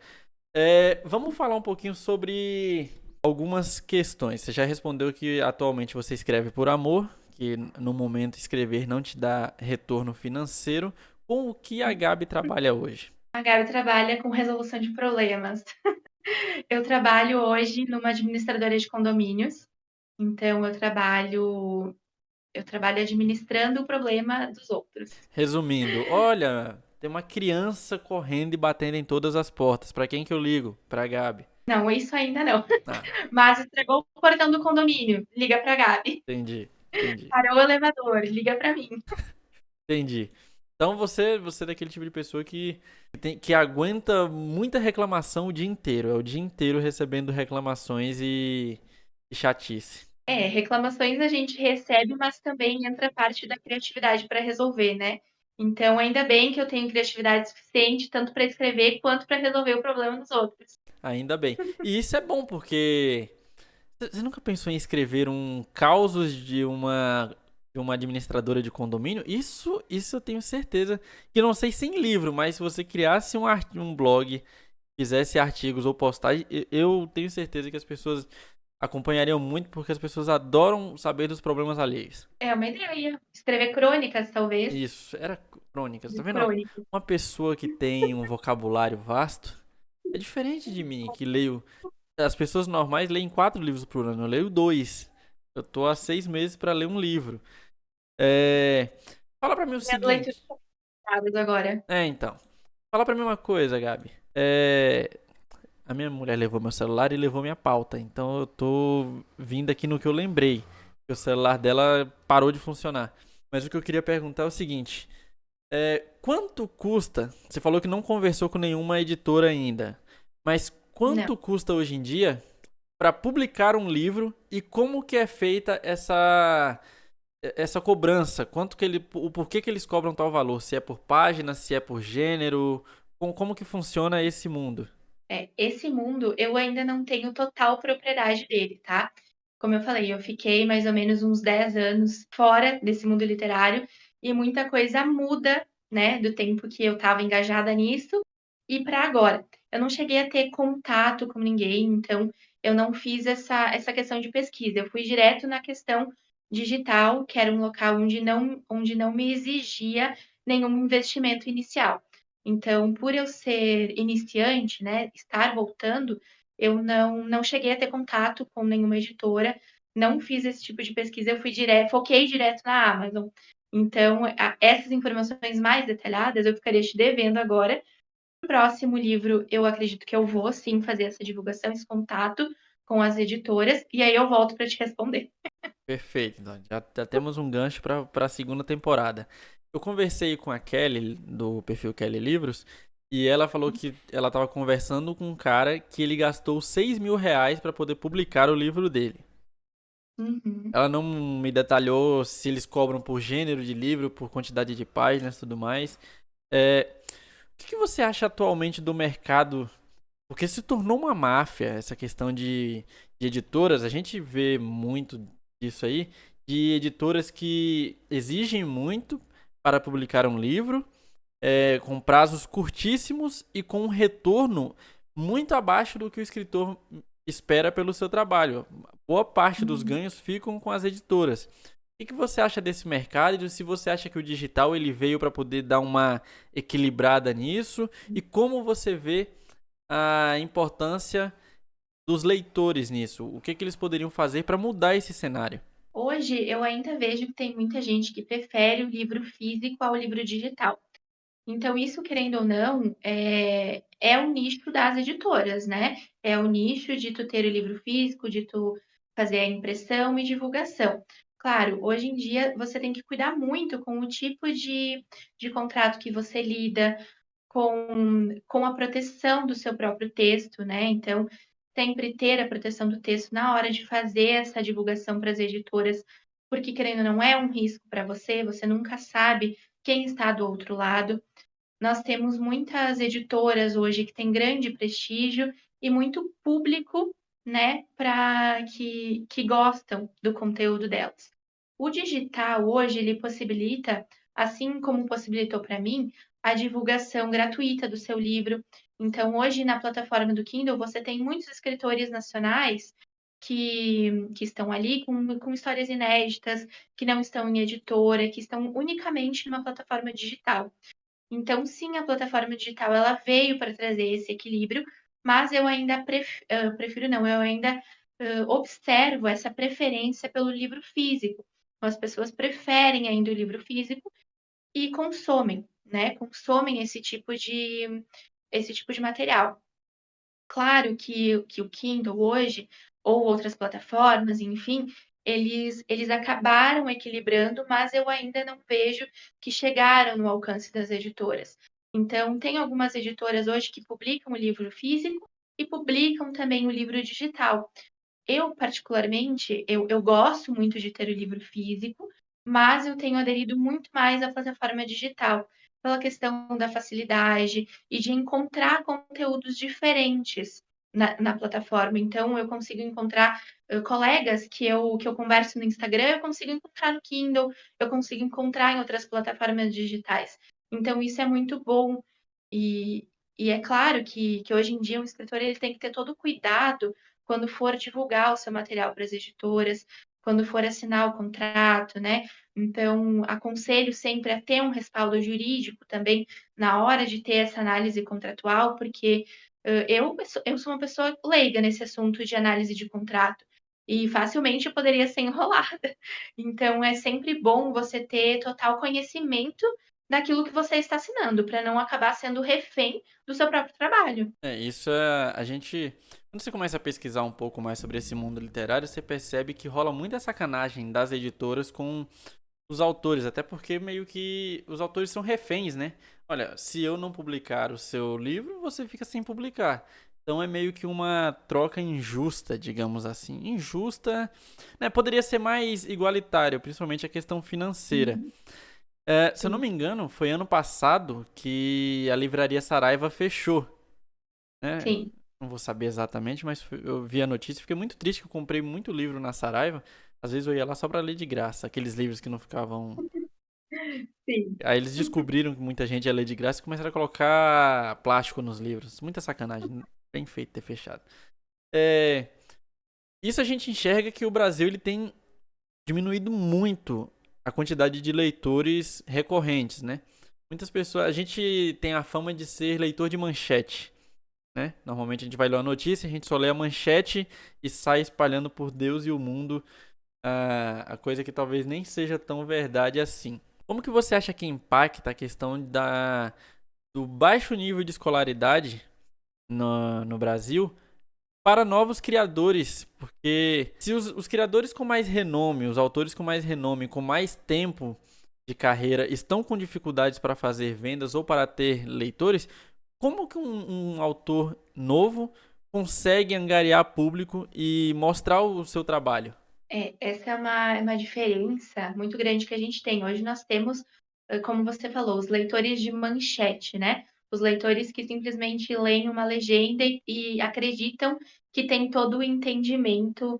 Vamos falar um pouquinho sobre algumas questões. Você já respondeu que atualmente você escreve por amor, que no momento escrever não te dá retorno financeiro. Com o que a Gabi trabalha hoje? A Gabi trabalha com resolução de problemas. Eu trabalho hoje numa administradora de condomínios, então eu trabalho administrando o problema dos outros. Resumindo, olha, tem uma criança correndo e batendo em todas as portas. Pra quem que eu ligo? Pra Gabi. Não, isso ainda não. Ah, Mas estragou o portão do condomínio, liga pra Gabi. entendi, entendi, Parou o elevador, liga pra mim. entendi. Então você é daquele tipo de pessoa que aguenta muita reclamação o dia inteiro. É o dia inteiro recebendo reclamações e chatice. Reclamações a gente recebe, mas também entra parte da criatividade para resolver, né. Então, ainda bem que eu tenho criatividade suficiente tanto para escrever quanto para resolver o problema dos outros. Ainda bem. E isso é bom porque você nunca pensou em escrever um causos de uma administradora de condomínio? Isso eu tenho certeza que não sei se em livro, mas se você criasse um blog, fizesse artigos ou postagem, eu tenho certeza que as pessoas acompanhariam muito porque as pessoas adoram saber dos problemas alheios. É uma ideia. Escrever crônicas, talvez. Isso, era crônicas. Tá De vendo? crônicas. Uma pessoa que tem um vocabulário vasto é diferente de mim, que leio. As pessoas normais leem 4 livros por ano, eu leio 2. Eu tô há 6 meses pra ler um livro. É... Fala pra mim o Minhas leituras seguinte. complicadas agora. Então. Fala pra mim uma coisa, Gabi. A minha mulher levou meu celular e levou minha pauta. Então eu tô vindo aqui no que eu lembrei. Que o celular dela parou de funcionar. Mas o que eu queria perguntar é o seguinte. Quanto custa? Você falou que não conversou com nenhuma editora ainda. Mas Não. quanto custa hoje em dia para publicar um livro e como que é feita essa cobrança? O porquê que eles cobram tal valor? Se é por página, se é por gênero? Como que funciona esse mundo? Esse mundo eu ainda não tenho total propriedade dele, tá. Como eu falei, eu fiquei mais ou menos uns 10 anos fora desse mundo literário e muita coisa muda, né, do tempo que eu estava engajada nisso e para agora. Eu não cheguei a ter contato com ninguém, então eu não fiz essa questão de pesquisa. Eu fui direto na questão digital, que era um local onde não me exigia nenhum investimento inicial. Então, por eu ser iniciante, né, estar voltando, eu não cheguei a ter contato com nenhuma editora, não fiz esse tipo de pesquisa, eu fui direto, foquei direto na Amazon. Então, essas informações mais detalhadas eu ficaria te devendo agora. No próximo livro, eu acredito que eu vou sim fazer essa divulgação, esse contato com as editoras, e aí eu volto para te responder. Perfeito, então já temos um gancho para a segunda temporada. Eu conversei com a Kelly, do perfil Kelly Livros, e ela falou que ela estava conversando com um cara que ele gastou R$ 6.000 para poder publicar o livro dele. Uhum. Ela não me detalhou se eles cobram por gênero de livro, por quantidade de páginas e tudo mais. O que você acha atualmente do mercado? Porque se tornou uma máfia essa questão de editoras. A gente vê muito disso aí, de editoras que exigem muito para publicar um livro, com prazos curtíssimos e com um retorno muito abaixo do que o escritor espera pelo seu trabalho. Boa parte dos Uhum. ganhos ficam com as editoras. O que você acha desse mercado e se você acha que o digital ele veio para poder dar uma equilibrada nisso e como você vê a importância dos leitores nisso? O que eles poderiam fazer para mudar esse cenário? Hoje eu ainda vejo que tem muita gente que prefere o livro físico ao livro digital. Então, isso, querendo ou não, é o nicho das editoras, né? É o nicho de tu ter o livro físico, de tu fazer a impressão e divulgação. Claro, hoje em dia você tem que cuidar muito com o tipo de contrato que você lida, com a proteção do seu próprio texto, né? Então, sempre ter a proteção do texto na hora de fazer essa divulgação para as editoras, porque, querendo ou não, é um risco para você, você nunca sabe quem está do outro lado. Nós temos muitas editoras hoje que têm grande prestígio e muito público, né, para que gostam do conteúdo delas. O digital hoje ele possibilita, assim como possibilitou para mim, a divulgação gratuita do seu livro. Então, hoje na plataforma do Kindle você tem muitos escritores nacionais que estão ali com histórias inéditas, que não estão em editora, que estão unicamente numa plataforma digital. Então, sim, a plataforma digital ela veio para trazer esse equilíbrio, mas eu ainda prefiro não, eu ainda observo essa preferência pelo livro físico. Então, as pessoas preferem ainda o livro físico e consomem, né? Consomem esse tipo de material. Claro que o Kindle hoje, ou outras plataformas, enfim, eles acabaram equilibrando, mas eu ainda não vejo que chegaram no alcance das editoras. Então, tem algumas editoras hoje que publicam o livro físico e publicam também o livro digital. Eu, particularmente, eu gosto muito de ter o livro físico, mas eu tenho aderido muito mais à plataforma digital, pela questão da facilidade e de encontrar conteúdos diferentes na plataforma. Então, eu consigo encontrar colegas que eu converso no Instagram, eu consigo encontrar no Kindle, eu consigo encontrar em outras plataformas digitais. Então, isso é muito bom. E, e é claro que hoje em dia um escritor ele tem que ter todo o cuidado quando for divulgar o seu material para as editoras, quando for assinar o contrato, né? Então, aconselho sempre a ter um respaldo jurídico também na hora de ter essa análise contratual, porque eu sou uma pessoa leiga nesse assunto de análise de contrato e facilmente eu poderia ser enrolada. Então, é sempre bom você ter total conhecimento daquilo que você está assinando, para não acabar sendo refém do seu próprio trabalho. Isso é. A gente. Quando você começa a pesquisar um pouco mais sobre esse mundo literário, você percebe que rola muita sacanagem das editoras com os autores, até porque meio que os autores são reféns, né? Olha, se eu não publicar o seu livro, você fica sem publicar. Então é meio que uma troca injusta, digamos assim. Injusta, né? Poderia ser mais igualitário, principalmente a questão financeira. Uhum, Se eu não sim, me engano, foi ano passado que a livraria Saraiva fechou, né? sim. Não vou saber exatamente, mas eu vi a notícia e fiquei muito triste que eu comprei muito livro na Saraiva. Às vezes eu ia lá só pra ler de graça, aqueles livros que não ficavam. Sim. Aí eles descobriram que muita gente ia ler de graça e começaram a colocar plástico nos livros. Muita sacanagem. Bem feito ter fechado. É, Isso a gente enxerga que o Brasil ele tem diminuído muito a quantidade de leitores recorrentes, né? Muitas pessoas. A gente tem a fama de ser leitor de manchete, né? Normalmente a gente vai ler a notícia, a gente só lê a manchete e sai espalhando por Deus e o mundo a coisa que talvez nem seja tão verdade assim. Como que você acha que impacta a questão do baixo nível de escolaridade no Brasil para novos criadores? Porque se os criadores com mais renome, os autores com mais renome, com mais tempo de carreira estão com dificuldades para fazer vendas ou para ter leitores, como que um autor novo consegue angariar público e mostrar o seu trabalho? Essa é uma diferença muito grande que a gente tem. Hoje nós temos, como você falou, os leitores de manchete, né? Os leitores que simplesmente leem uma legenda e acreditam que tem todo o entendimento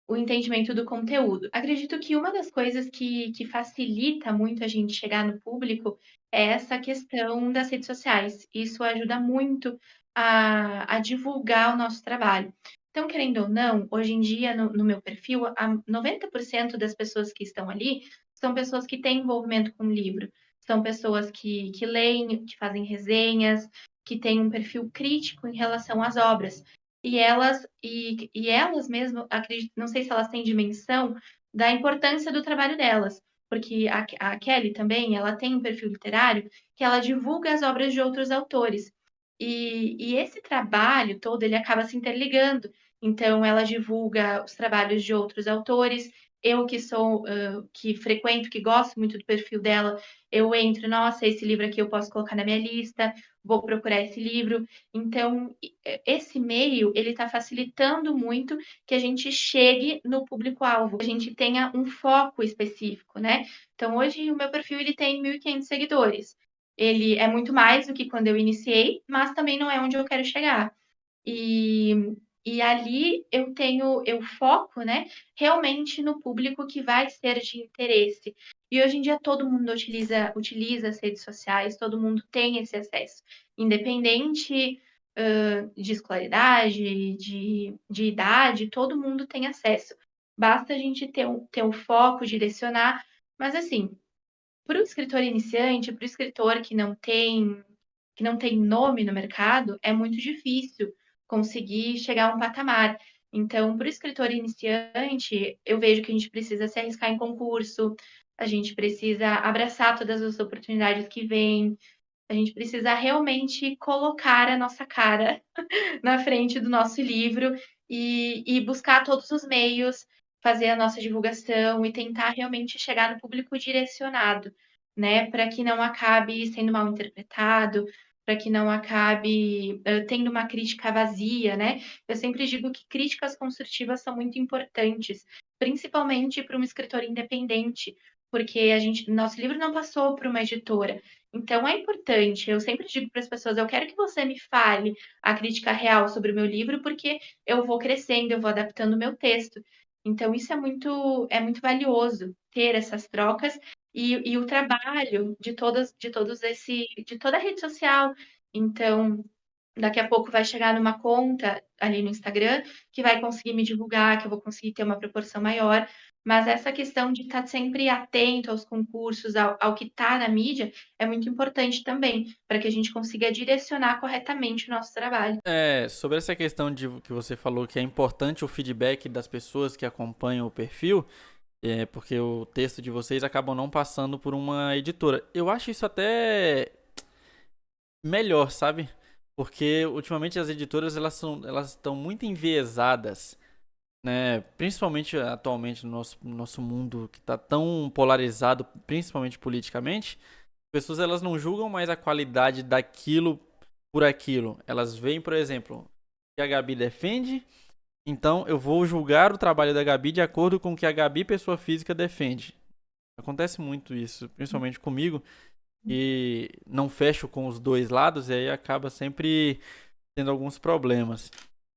do conteúdo. Acredito que uma das coisas que facilita muito a gente chegar no público é essa questão das redes sociais. Isso ajuda muito a divulgar o nosso trabalho. Então, querendo ou não, hoje em dia, no meu perfil, 90% das pessoas que estão ali são pessoas que têm envolvimento com o livro. São pessoas que leem, que fazem resenhas, que têm um perfil crítico em relação às obras. E elas mesmo, acredito, não sei se elas têm dimensão da importância do trabalho delas, porque a Kelly também, ela tem um perfil literário que ela divulga as obras de outros autores. E esse trabalho todo, ele acaba se interligando. Então, ela divulga os trabalhos de outros autores. Eu que sou, que frequento, que gosto muito do perfil dela, eu entro, nossa, esse livro aqui eu posso colocar na minha lista, vou procurar esse livro. Então, esse meio, ele está facilitando muito que a gente chegue no público-alvo, que a gente tenha um foco específico, né? Então, hoje o meu perfil ele tem 1.500 seguidores. Ele é muito mais do que quando eu iniciei, mas também não é onde eu quero chegar. E, e ali eu foco, né, realmente no público que vai ser de interesse. E hoje em dia todo mundo utiliza as redes sociais, todo mundo tem esse acesso, independente de escolaridade, de idade, todo mundo tem acesso. Basta a gente ter um foco, direcionar, mas assim, para o escritor iniciante, para o escritor que não tem nome no mercado, é muito difícil conseguir chegar a um patamar. Então, para o escritor iniciante, eu vejo que a gente precisa se arriscar em concurso, a gente precisa abraçar todas as oportunidades que vêm, a gente precisa realmente colocar a nossa cara na frente do nosso livro e buscar todos os meios, fazer a nossa divulgação e tentar realmente chegar no público direcionado, né? Para que não acabe sendo mal interpretado, para que não acabe tendo uma crítica vazia, né? Eu sempre digo que críticas construtivas são muito importantes, principalmente para um escritor independente, porque nosso livro não passou por uma editora. Então é importante, eu sempre digo para as pessoas, eu quero que você me fale a crítica real sobre o meu livro, porque eu vou crescendo, eu vou adaptando o meu texto. Então, isso é muito valioso ter essas trocas e o trabalho de toda a rede social. Então, daqui a pouco vai chegar numa conta ali no Instagram que vai conseguir me divulgar, que eu vou conseguir ter uma proporção maior. Mas essa questão de estar sempre atento aos concursos, ao que está na mídia, é muito importante também, para que a gente consiga direcionar corretamente o nosso trabalho. Sobre essa questão de que você falou que é importante o feedback das pessoas que acompanham o perfil, porque o texto de vocês acabam não passando por uma editora. Eu acho isso até melhor, sabe? Porque ultimamente as editoras elas estão muito enviesadas, né? Principalmente atualmente no nosso mundo que está tão polarizado, principalmente politicamente, as pessoas elas não julgam mais a qualidade daquilo por aquilo. Elas veem, por exemplo, que a Gabi defende, então eu vou julgar o trabalho da Gabi de acordo com o que a Gabi, pessoa física, defende. Acontece muito isso, principalmente comigo, e não fecho com os dois lados e aí acaba sempre tendo alguns problemas.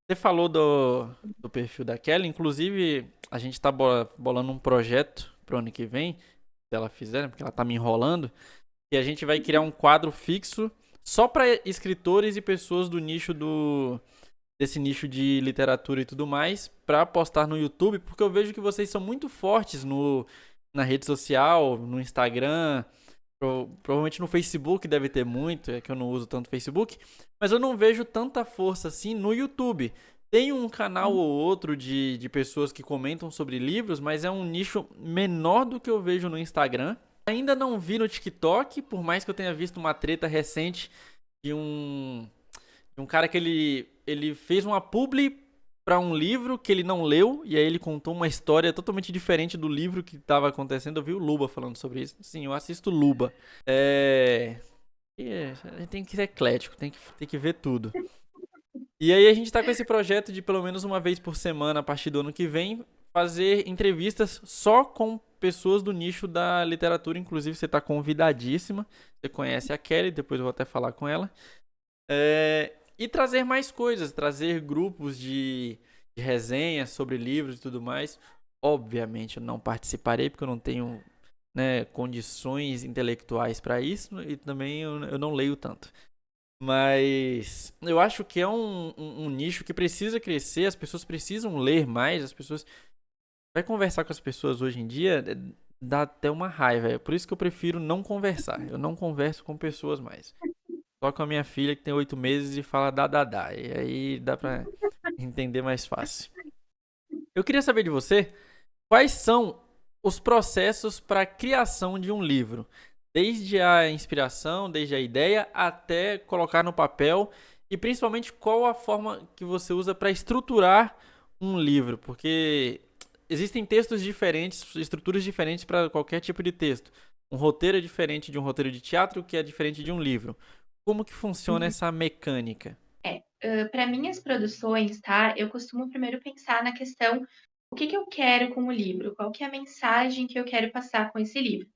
Você falou do perfil da Kelly, inclusive a gente tá bolando um projeto pro ano que vem, se ela fizer, né, porque ela tá me enrolando, e a gente vai criar um quadro fixo só para escritores e pessoas do nicho desse nicho de literatura e tudo mais, para postar no YouTube, porque eu vejo que vocês são muito fortes na rede social, no Instagram, provavelmente no Facebook deve ter muito, é que eu não uso tanto Facebook, mas eu não vejo tanta força assim no YouTube. Tem um canal ou outro de pessoas que comentam sobre livros, mas é um nicho menor do que eu vejo no Instagram. Ainda não vi no TikTok, por mais que eu tenha visto uma treta recente de um cara que ele fez uma publi para um livro que ele não leu, e aí ele contou uma história totalmente diferente do livro que estava acontecendo. Eu vi o Luba falando sobre isso. Sim, eu assisto Luba. A gente tem que ser eclético, tem que ver tudo. E aí a gente tá com esse projeto de pelo menos uma vez por semana, a partir do ano que vem, fazer entrevistas só com pessoas do nicho da literatura. Inclusive você tá convidadíssima. Você conhece a Kelly, depois eu vou até falar com ela. E trazer mais coisas, trazer grupos de resenhas sobre livros e tudo mais. Obviamente eu não participarei porque eu não tenho, né, condições intelectuais para isso e também eu não leio tanto. Mas eu acho que é um nicho que precisa crescer, as pessoas precisam ler mais, as pessoas. Vai conversar com as pessoas hoje em dia, dá até uma raiva. É por isso que eu prefiro não conversar. Eu não converso com pessoas mais. Só com a minha filha que tem 8 meses e fala dá. E aí dá pra entender mais fácil. Eu queria saber de você quais são os processos para a criação de um livro. Desde a inspiração, desde a ideia, até colocar no papel. E principalmente qual a forma que você usa para estruturar um livro. Porque existem textos diferentes, estruturas diferentes para qualquer tipo de texto. Um roteiro é diferente de um roteiro de teatro, que é diferente de um livro. Como que funciona essa mecânica? Para minhas produções, tá? Eu costumo primeiro pensar na questão, o que que eu quero com o livro? Qual que é a mensagem que eu quero passar com esse livro?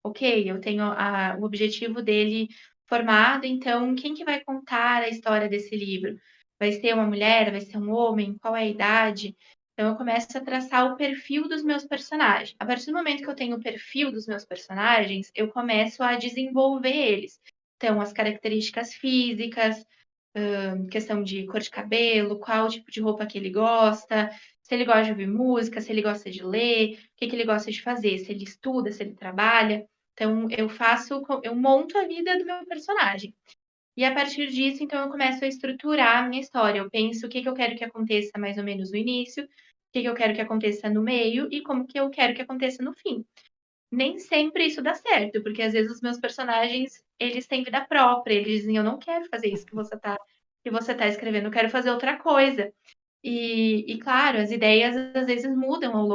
Ok, eu tenho o objetivo dele formado, então quem que vai contar a história desse livro? Vai ser uma mulher? Vai ser um homem? Qual é a idade? Então eu começo a traçar o perfil dos meus personagens. A partir do momento que eu tenho o perfil dos meus personagens, eu começo a desenvolver eles. Então, as características físicas, questão de cor de cabelo, qual tipo de roupa que ele gosta, se ele gosta de ouvir música, se ele gosta de ler, o que que ele gosta de fazer, se ele estuda, se ele trabalha. Então, eu monto a vida do meu personagem. E a partir disso, então, eu começo a estruturar a minha história. Eu penso o que que eu quero que aconteça mais ou menos no início, o que que eu quero que aconteça no meio e como que eu quero que aconteça no fim. Nem sempre isso dá certo, porque às vezes os meus personagens, eles têm vida própria, eles dizem: "Eu não quero fazer isso que você tá escrevendo, eu quero fazer outra coisa". E claro, as ideias às vezes mudam ao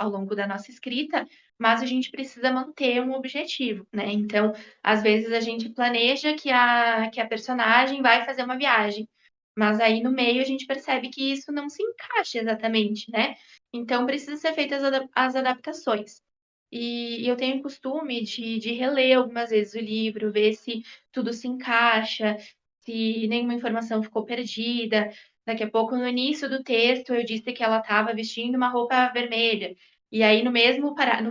longo da nossa escrita, mas a gente precisa manter um objetivo, né. Então, às vezes a gente planeja que a personagem vai fazer uma viagem, mas aí no meio a gente percebe que isso não se encaixa exatamente, né. Então precisa ser feitas as adaptações. E eu tenho o costume de reler algumas vezes o livro, ver se tudo se encaixa, se nenhuma informação ficou perdida. Daqui a pouco, no início do texto, eu disse que ela estava vestindo uma roupa vermelha, e aí no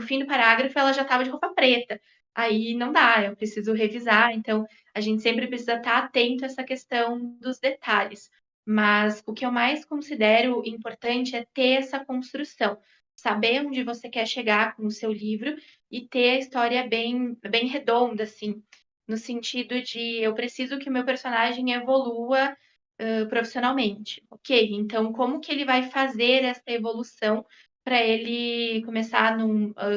fim do parágrafo ela já estava de roupa preta. Aí não dá, eu preciso revisar, então a gente sempre precisa estar atento a essa questão dos detalhes. Mas o que eu mais considero importante é ter essa construção, saber onde você quer chegar com o seu livro e ter a história bem redonda, assim, no sentido de eu preciso que o meu personagem evolua, profissionalmente. Ok, então como que ele vai fazer essa evolução para ele começar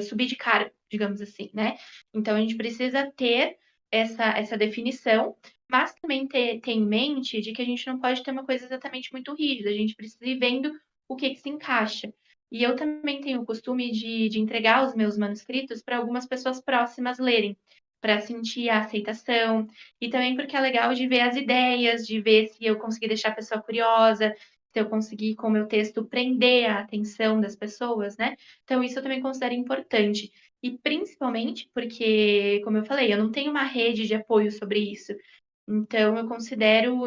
subir de cargo, digamos assim, né. Então a gente precisa ter essa definição, mas também ter em mente de que a gente não pode ter uma coisa exatamente muito rígida, a gente precisa ir vendo o que que se encaixa. E eu também tenho o costume de entregar os meus manuscritos para algumas pessoas próximas lerem, para sentir a aceitação, e também porque é legal de ver as ideias, de ver se eu consegui deixar a pessoa curiosa, se eu consegui, com o meu texto, prender a atenção das pessoas, né. Então isso eu também considero importante. E principalmente porque, como eu falei, eu não tenho uma rede de apoio sobre isso. Então eu considero,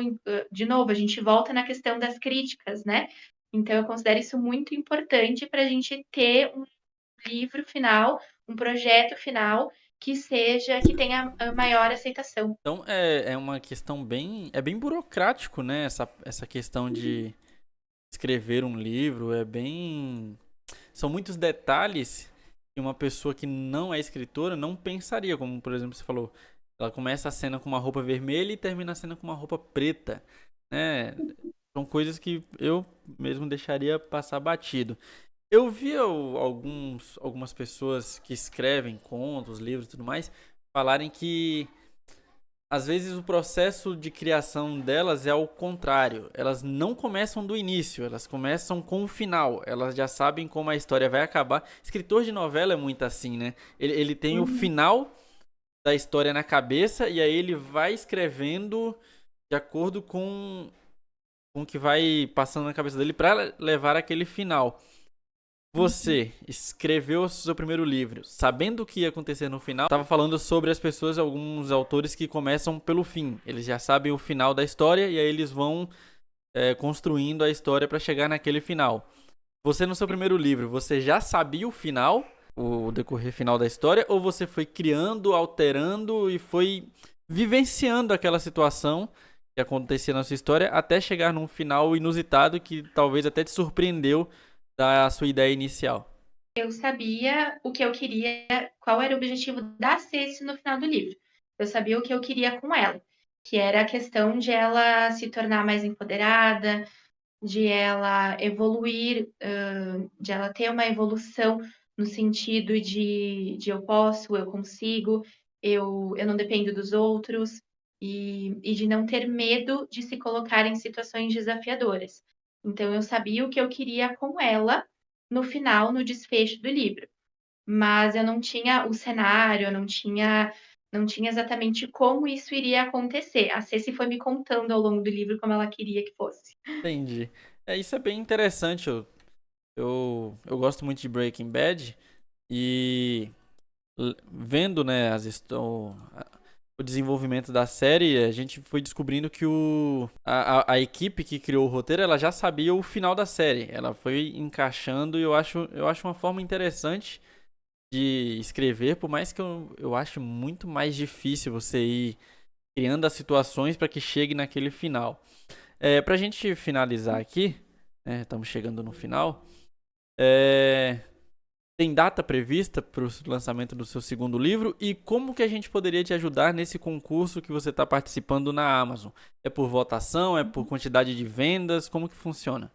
de novo, a gente volta na questão das críticas, né. Então eu considero isso muito importante para a gente ter um livro final, um projeto final que tenha a maior aceitação. Então é uma questão bem. É bem burocrático, né? Essa questão de escrever um livro. É bem. São muitos detalhes que uma pessoa que não é escritora não pensaria. Como, por exemplo, você falou. Ela começa a cena com uma roupa vermelha e termina a cena com uma roupa preta. Né? São coisas que eu mesmo deixaria passar batido. Eu vi algumas pessoas que escrevem contos, livros e tudo mais, falarem que às vezes o processo de criação delas é ao contrário. Elas não começam do início, elas começam com o final. Elas já sabem como a história vai acabar. Escritor de novela é muito assim, né? Ele tem o Uhum. final da história na cabeça e aí ele vai escrevendo de acordo com o que vai passando na cabeça dele para levar aquele final. Você escreveu o seu primeiro livro, sabendo o que ia acontecer no final. Tava falando sobre as pessoas, alguns autores que começam pelo fim. Eles já sabem o final da história e aí eles vão construindo a história para chegar naquele final. Você no seu primeiro livro, você já sabia o final, o decorrer final da história, ou você foi criando, alterando e foi vivenciando aquela situação que acontecia na sua história até chegar num final inusitado que talvez até te surpreendeu da sua ideia inicial? Eu sabia o que eu queria, qual era o objetivo da Ceci no final do livro. Eu sabia o que eu queria com ela, que era a questão de ela se tornar mais empoderada, de ela evoluir, de ela ter uma evolução no sentido de eu posso, eu consigo, eu não dependo dos outros, e de não ter medo de se colocar em situações desafiadoras. Então, eu sabia o que eu queria com ela no final, no desfecho do livro, mas eu não tinha o cenário, eu não tinha exatamente como isso iria acontecer. A Ceci foi me contando ao longo do livro como ela queria que fosse. Entendi. Isso é bem interessante. Eu gosto muito de Breaking Bad e vendo, né, o desenvolvimento da série, a gente foi descobrindo que a equipe que criou o roteiro, ela já sabia o final da série. Ela foi encaixando e eu acho uma forma interessante de escrever, por mais que eu acho muito mais difícil você ir criando as situações para que chegue naquele final. Pra gente finalizar aqui, né, estamos chegando no final. É, Tem data prevista para o lançamento do seu segundo livro e como que a gente poderia te ajudar nesse concurso que você está participando na Amazon? É por votação? É por quantidade de vendas? Como que funciona?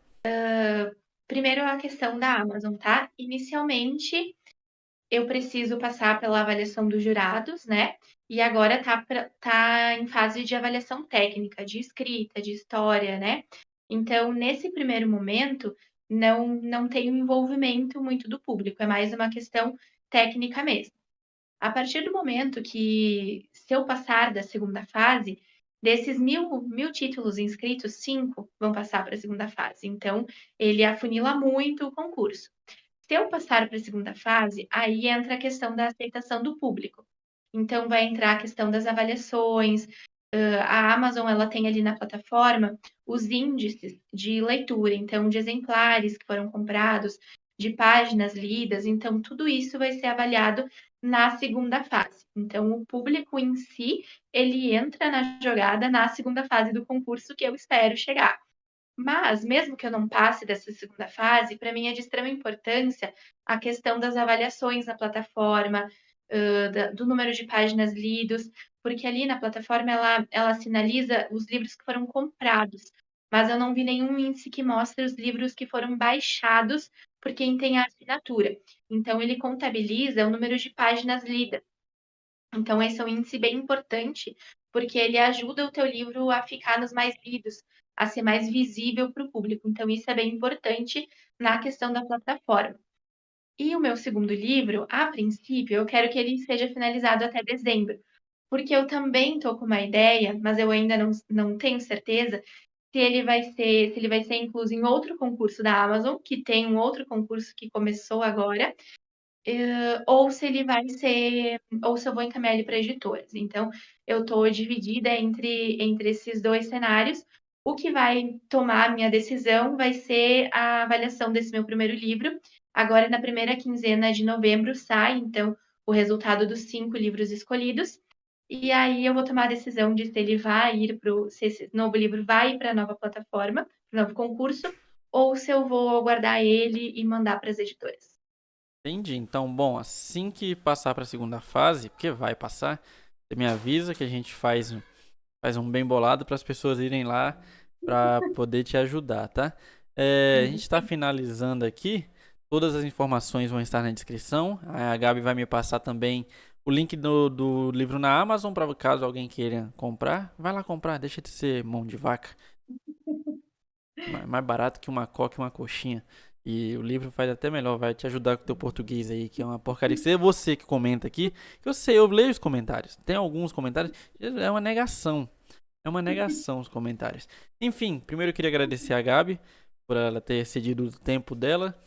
Primeiro a questão da Amazon, tá? Inicialmente, eu preciso passar pela avaliação dos jurados, né? E agora tá em fase de avaliação técnica, de escrita, de história, né? Então, nesse primeiro momento, não tem um envolvimento muito do público, é mais uma questão técnica mesmo. A partir do momento que, se eu passar da segunda fase, desses mil títulos inscritos, 5 vão passar para a segunda fase. Então, ele afunila muito o concurso. Se eu passar para a segunda fase, aí entra a questão da aceitação do público. Então, vai entrar a questão das avaliações. A Amazon ela tem ali na plataforma os índices de leitura, então, de exemplares que foram comprados, de páginas lidas. Então, tudo isso vai ser avaliado na segunda fase. Então, o público em si, ele entra na jogada na segunda fase do concurso que eu espero chegar. Mas, mesmo que eu não passe dessa segunda fase, para mim é de extrema importância a questão das avaliações na plataforma, do número de páginas lidos, porque ali na plataforma ela sinaliza os livros que foram comprados, mas eu não vi nenhum índice que mostre os livros que foram baixados por quem tem a assinatura. Então, ele contabiliza o número de páginas lidas. Então, esse é um índice bem importante, porque ele ajuda o teu livro a ficar nos mais lidos, a ser mais visível para o público. Então, isso é bem importante na questão da plataforma. E o meu segundo livro, a princípio, eu quero que ele seja finalizado até dezembro, porque eu também estou com uma ideia, mas eu ainda não tenho certeza se ele vai ser incluso em outro concurso da Amazon, que tem um outro concurso que começou agora, ou se ele vai ser, ou se eu vou encaminhar ele para editoras. Então, eu estou dividida entre esses dois cenários. O que vai tomar a minha decisão vai ser a avaliação desse meu primeiro livro. Agora, na primeira quinzena de novembro, sai, então, o resultado dos 5 livros escolhidos. E aí eu vou tomar a decisão de se ele vai ir se esse novo livro vai ir para a nova plataforma, para o novo concurso, ou se eu vou guardar ele e mandar para as editoras. Entendi. Então, bom, assim que passar para a segunda fase, porque vai passar, você me avisa que a gente faz um bem bolado para as pessoas irem lá para poder te ajudar, tá? A gente está finalizando aqui. Todas as informações vão estar na descrição. A Gabi vai me passar também o link do livro na Amazon para caso alguém queira comprar. Vai lá comprar, deixa de ser mão de vaca. Mais barato que uma coca e uma coxinha. E o livro faz até melhor, vai te ajudar com o teu português aí, que é uma porcaria. Se é você que comenta aqui, que eu sei, eu leio os comentários. Tem alguns comentários, é uma negação. É uma negação os comentários. Enfim, primeiro eu queria agradecer a Gabi por ela ter cedido o tempo dela.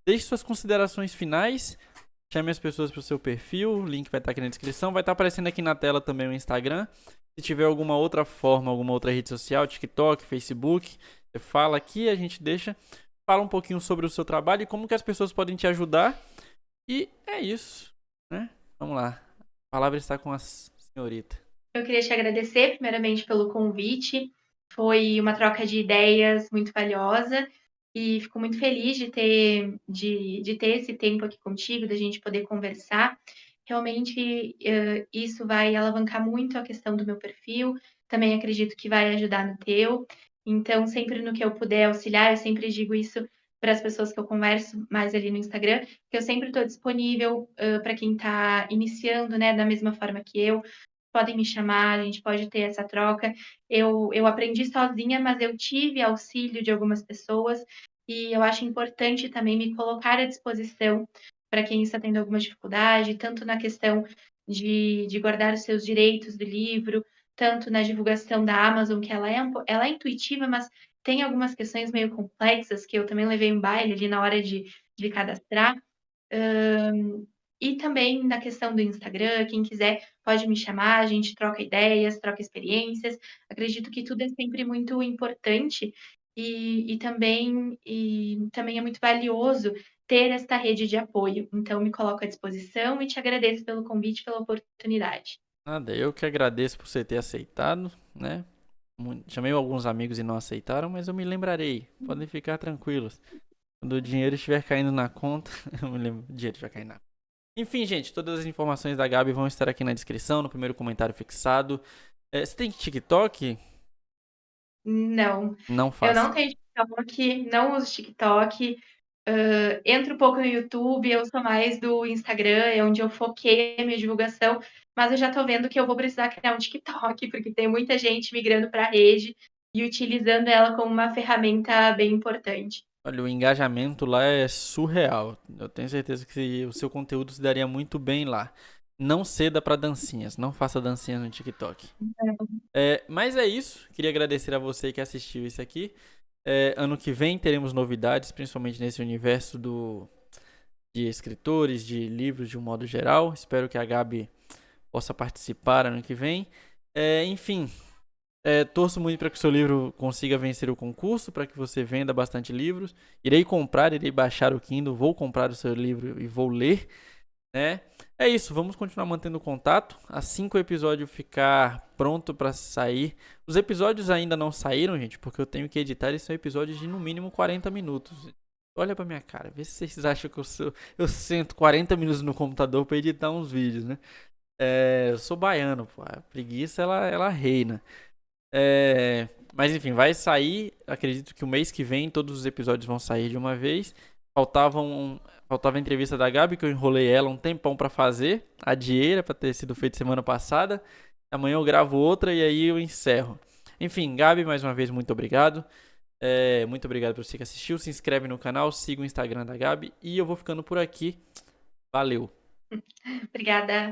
Deixe suas considerações finais. Chame as pessoas para o seu perfil. O link vai estar aqui na descrição. Vai estar aparecendo aqui na tela também o Instagram. Se tiver alguma outra forma, alguma outra rede social, TikTok, Facebook, você fala aqui, a gente deixa. Fala um pouquinho sobre o seu trabalho e como que as pessoas podem te ajudar. E é isso, né? Vamos lá. A palavra está com a senhorita. Eu queria te agradecer, primeiramente, pelo convite. Foi uma troca de ideias muito valiosa e fico muito feliz de ter esse tempo aqui contigo, da gente poder conversar. Realmente, isso vai alavancar muito a questão do meu perfil, também acredito que vai ajudar no teu. Então, sempre no que eu puder auxiliar, eu sempre digo isso para as pessoas que eu converso mais ali no Instagram, que eu sempre estou disponível para quem está iniciando, né, da mesma forma que eu. Podem me chamar, a gente pode ter essa troca. Eu aprendi sozinha, mas eu tive auxílio de algumas pessoas e eu acho importante também me colocar à disposição para quem está tendo alguma dificuldade, tanto na questão de guardar os seus direitos do livro, tanto na divulgação da Amazon, que ela é intuitiva, mas tem algumas questões meio complexas que eu também levei um baile ali na hora de cadastrar. E também na questão do Instagram, quem quiser pode me chamar, a gente troca ideias, troca experiências. Acredito que tudo é sempre muito importante e também é muito valioso ter esta rede de apoio. Então, me coloco à disposição e te agradeço pelo convite, pela oportunidade. Nada, eu que agradeço por você ter aceitado, né? Chamei alguns amigos e não aceitaram, mas eu me lembrarei. Podem ficar tranquilos. Quando o dinheiro estiver caindo na conta, eu me lembro, o dinheiro já cai na. Enfim, gente, todas as informações da Gabi vão estar aqui na descrição, no primeiro comentário fixado. Você tem TikTok? Não, Não eu não faça. tenho TikTok, não uso TikTok. Entro um pouco no YouTube, eu sou mais do Instagram, é onde eu foquei a minha divulgação, mas eu já tô vendo que eu vou precisar criar um TikTok, porque tem muita gente migrando para a rede e utilizando ela como uma ferramenta bem importante. Olha, o engajamento lá é surreal. Eu tenho certeza que o seu conteúdo se daria muito bem lá. Não ceda para dancinhas, não faça dancinhas no TikTok. Mas é isso. Queria agradecer a você que assistiu isso aqui. Ano que vem teremos novidades, principalmente nesse universo de escritores, de livros de um modo geral. Espero que a Gabi possa participar ano que vem. Enfim, torço muito para que o seu livro consiga vencer o concurso, para que você venda bastante livros. Irei comprar, irei baixar o Kindle, vou comprar o seu livro e vou ler, né? É isso, vamos continuar mantendo contato. Assim que o episódio ficar pronto para sair. Os episódios ainda não saíram, gente, porque eu tenho que editar. Eles são episódios de no mínimo 40 minutos. Olha pra minha cara, vê se vocês acham que eu sento 40 minutos no computador para editar uns vídeos, né? Eu sou baiano, pô. A preguiça ela reina. Mas enfim, vai sair. Acredito que o mês que vem todos os episódios vão sair de uma vez. Faltava a entrevista da Gabi, que eu enrolei ela um tempão pra fazer. Adiei, era pra ter sido feito semana passada. Amanhã eu gravo outra e aí eu encerro. Enfim, Gabi, mais uma vez, muito obrigado. Muito obrigado por você que assistiu. Se inscreve no canal, siga o Instagram da Gabi. E eu vou ficando por aqui. Valeu! Obrigada.